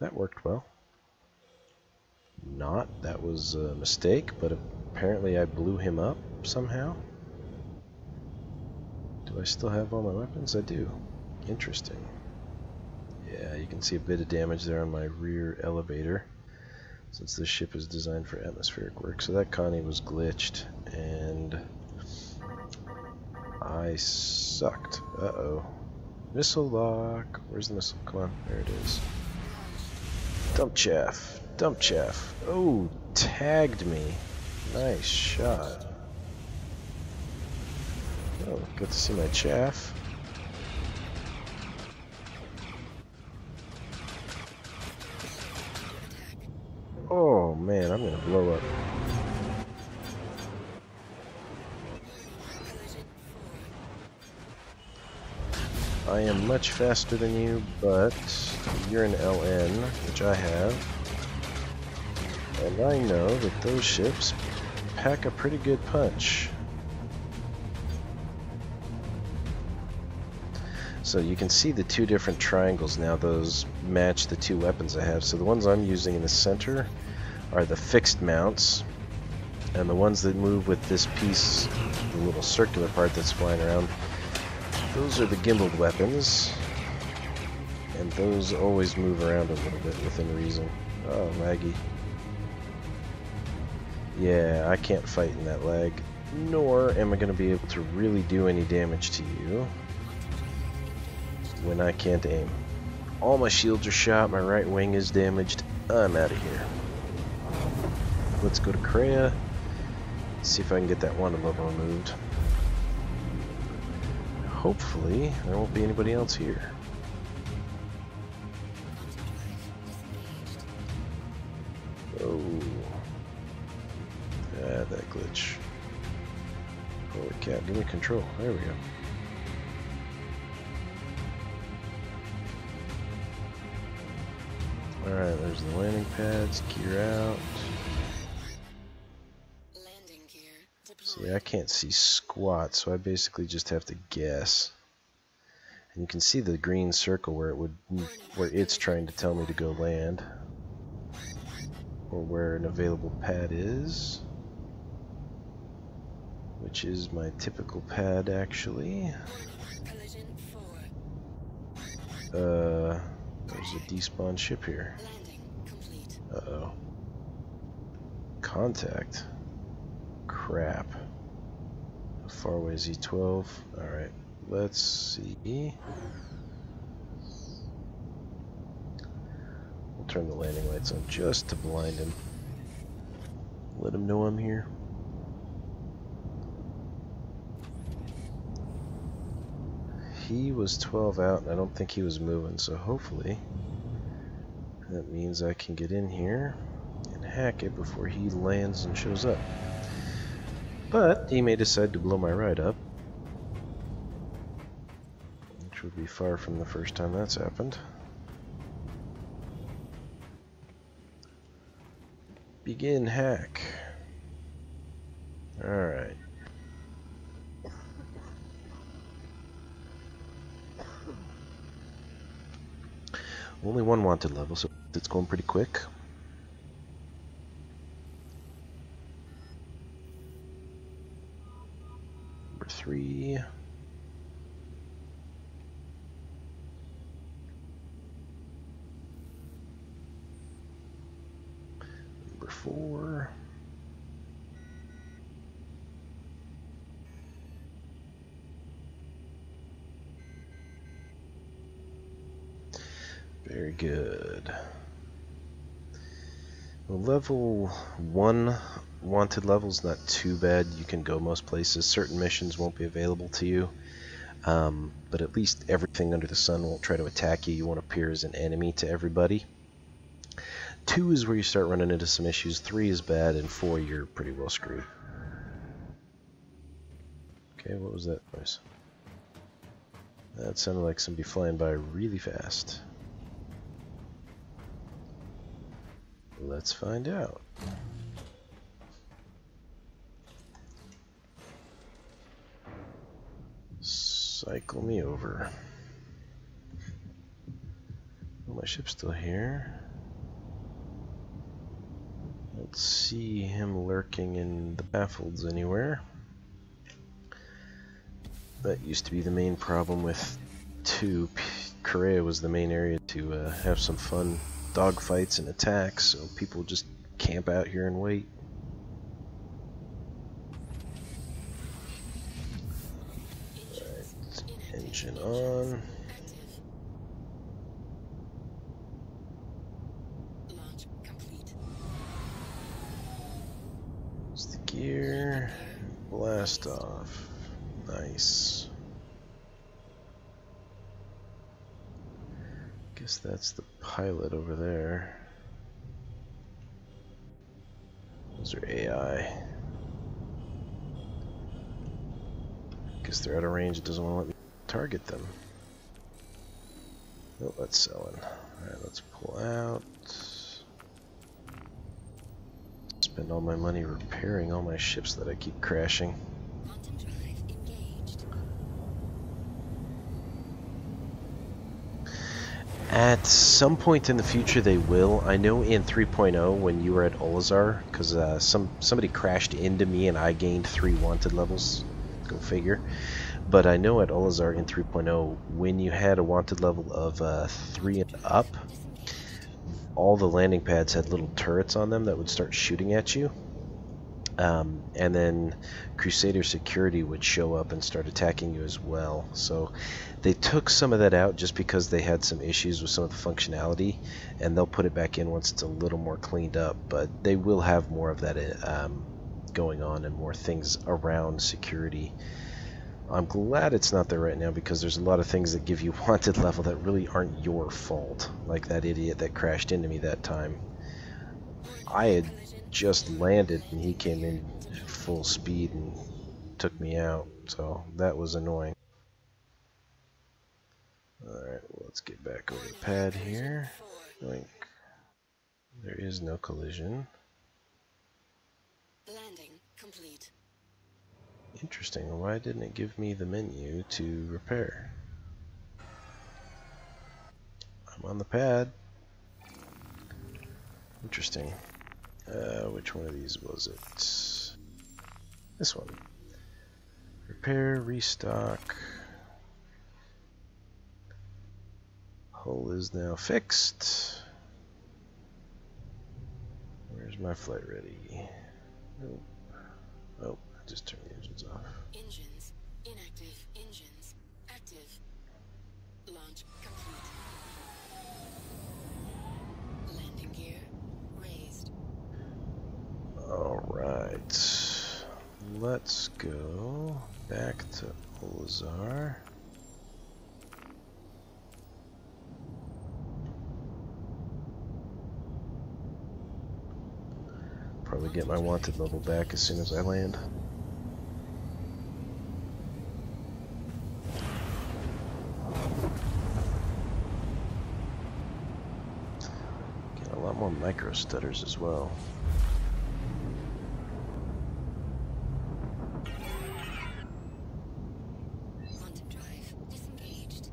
That worked well. Not. That was a mistake, but apparently I blew him up somehow. Do I still have all my weapons? I do. Interesting. Yeah, you can see a bit of damage there on my rear elevator, since this ship is designed for atmospheric work. So that Connie was glitched, and I sucked. Uh-oh. Missile lock. Where's the missile? Come on. There it is. Dump chaff. Dump chaff. Oh, tagged me. Nice shot. Oh, good to see my chaff. Oh man, I'm gonna blow up. I am much faster than you, but you're an LN, which I have. And I know that those ships pack a pretty good punch. So you can see the 2 different triangles now. Those match the 2 weapons I have. So the ones I'm using in the center are the fixed mounts, and the ones that move with this piece, the little circular part that's flying around, those are the gimbaled weapons, and those always move around a little bit within reason. Oh, laggy. Yeah, I can't fight in that lag, nor am I going to be able to really do any damage to you when I can't aim. All my shields are shot, my right wing is damaged. I'm out of here. Let's go to Crea, see if I can get that wanted level removed. Hopefully there won't be anybody else here. Oh. Ah, that glitch. Holy cow, give me control. There we go. Alright, there's the landing pads. Gear out. Landing gear deployed. See, I can't see squat, so I basically just have to guess. And you can see the green circle where it's trying to tell me to go land, or where an available pad is, which is my typical pad actually. Collision 4. There's a despawn ship here. Landing complete. Uh-oh. Contact. Crap. How far away is E12? Alright, let's see. We'll turn the landing lights on just to blind him. Let him know I'm here. He was 12 out, and I don't think he was moving, so hopefully that means I can get in here and hack it before he lands and shows up. But he may decide to blow my ride up, which would be far from the first time that's happened. Begin hack. Alright. Only one wanted level, so it's going pretty quick. Number 3. Number 4. Very good. Well, level 1 wanted level is not too bad. You can go most places. Certain missions won't be available to you. But at least everything under the sun won't try to attack you. You won't appear as an enemy to everybody. 2 is where you start running into some issues. 3 is bad, and 4 you're pretty well screwed. Okay, what was that noise? That sounded like somebody flying by really fast. Let's find out. Cycle me over. Oh, my ship's still here. Don't see him lurking in the baffles anywhere. That used to be the main problem with 2. Korea was the main area to have some fun dogfights and attacks, so people just camp out here and wait. Alright, engine on. Launch complete. There's the gear. Blast off. Nice. Guess that's the pilot over there. Those are AI. Guess they're out of range. It doesn't want to let me target them. Oh, that's selling. Alright, let's pull out. Spend all my money repairing all my ships that I keep crashing. Quantum drive engaged. At some point in the future they will. I know in 3.0 when you were at Olazar, because somebody crashed into me and I gained 3 wanted levels. Go figure. But I know at Olazar in 3.0 when you had a wanted level of 3 and up, all the landing pads had little turrets on them that would start shooting at you. And then Crusader security would show up and start attacking you as well. So they took some of that out just because they had some issues with some of the functionality, and they'll put it back in once it's a little more cleaned up. But they will have more of that going on and more things around security. I'm glad it's not there right now because there's a lot of things that give you wanted level that really aren't your fault, like that idiot that crashed into me that time. I had just landed and he came in full speed and took me out, so that was annoying. Alright, well, let's get back over the pad here. Like, there is no collision. Landing complete. Interesting, why didn't it give me the menu to repair? I'm on the pad. Interesting. Which one of these was it? This one. Repair, restock. Hull is now fixed. Where's my flight ready? Nope. Oh, I just turned the engines off. Engines inactive. Engines active. Launch complete. Landing gear raised. Alright. Let's go back to Olazar. Probably get my wanted level back as soon as I land. Get a lot more micro stutters as well. Quantum drive disengaged.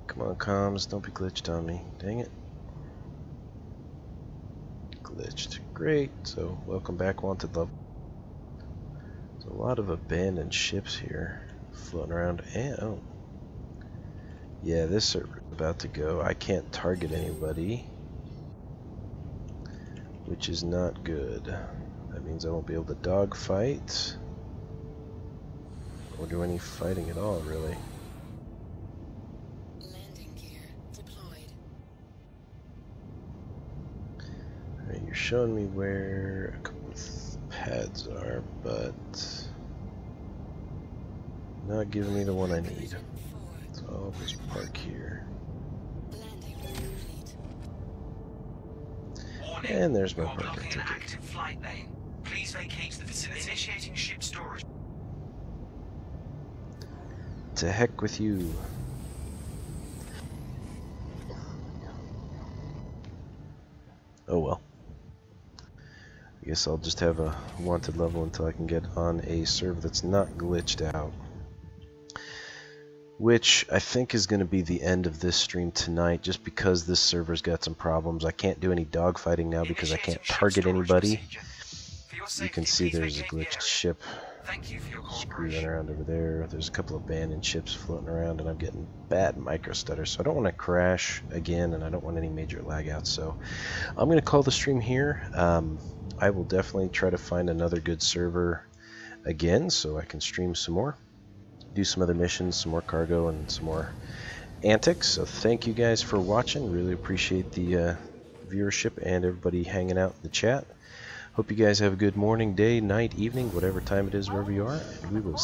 Come on, comms, don't be glitched on me. Dang it. Glitched. Great, so welcome back, wanted level. There's a lot of abandoned ships here floating around, and oh. Yeah, this server's about to go. I can't target anybody, which is not good. That means I won't be able to dogfight or do any fighting at all, really. Landing gear deployed. Alright, you're showing me where a couple of pads are, but not giving me the one I need. So I'll just park here. Landing complete. Warning. And there's my You're parking blocking an ticket. active flight lane. Please vacate the facility. Initiating ship storage. To heck with you. Oh well. I guess I'll just have a wanted level until I can get on a server that's not glitched out. Which I think is going to be the end of this stream tonight, just because this server's got some problems. I can't do any dogfighting now because I can't target anybody. You can see there's a glitched ship Thank you for your screwing cooperation. around over there. There's a couple of abandoned ships floating around, and I'm getting bad micro stutter, so I don't want to crash again, and I don't want any major lag outs. So I'm going to call the stream here. I will definitely try to find another good server again so I can stream some more, do some other missions, some more cargo, and some more antics. So thank you guys for watching. Really appreciate the viewership and everybody hanging out in the chat. Hope you guys have a good morning, day, night, evening, whatever time it is, wherever you are, and we will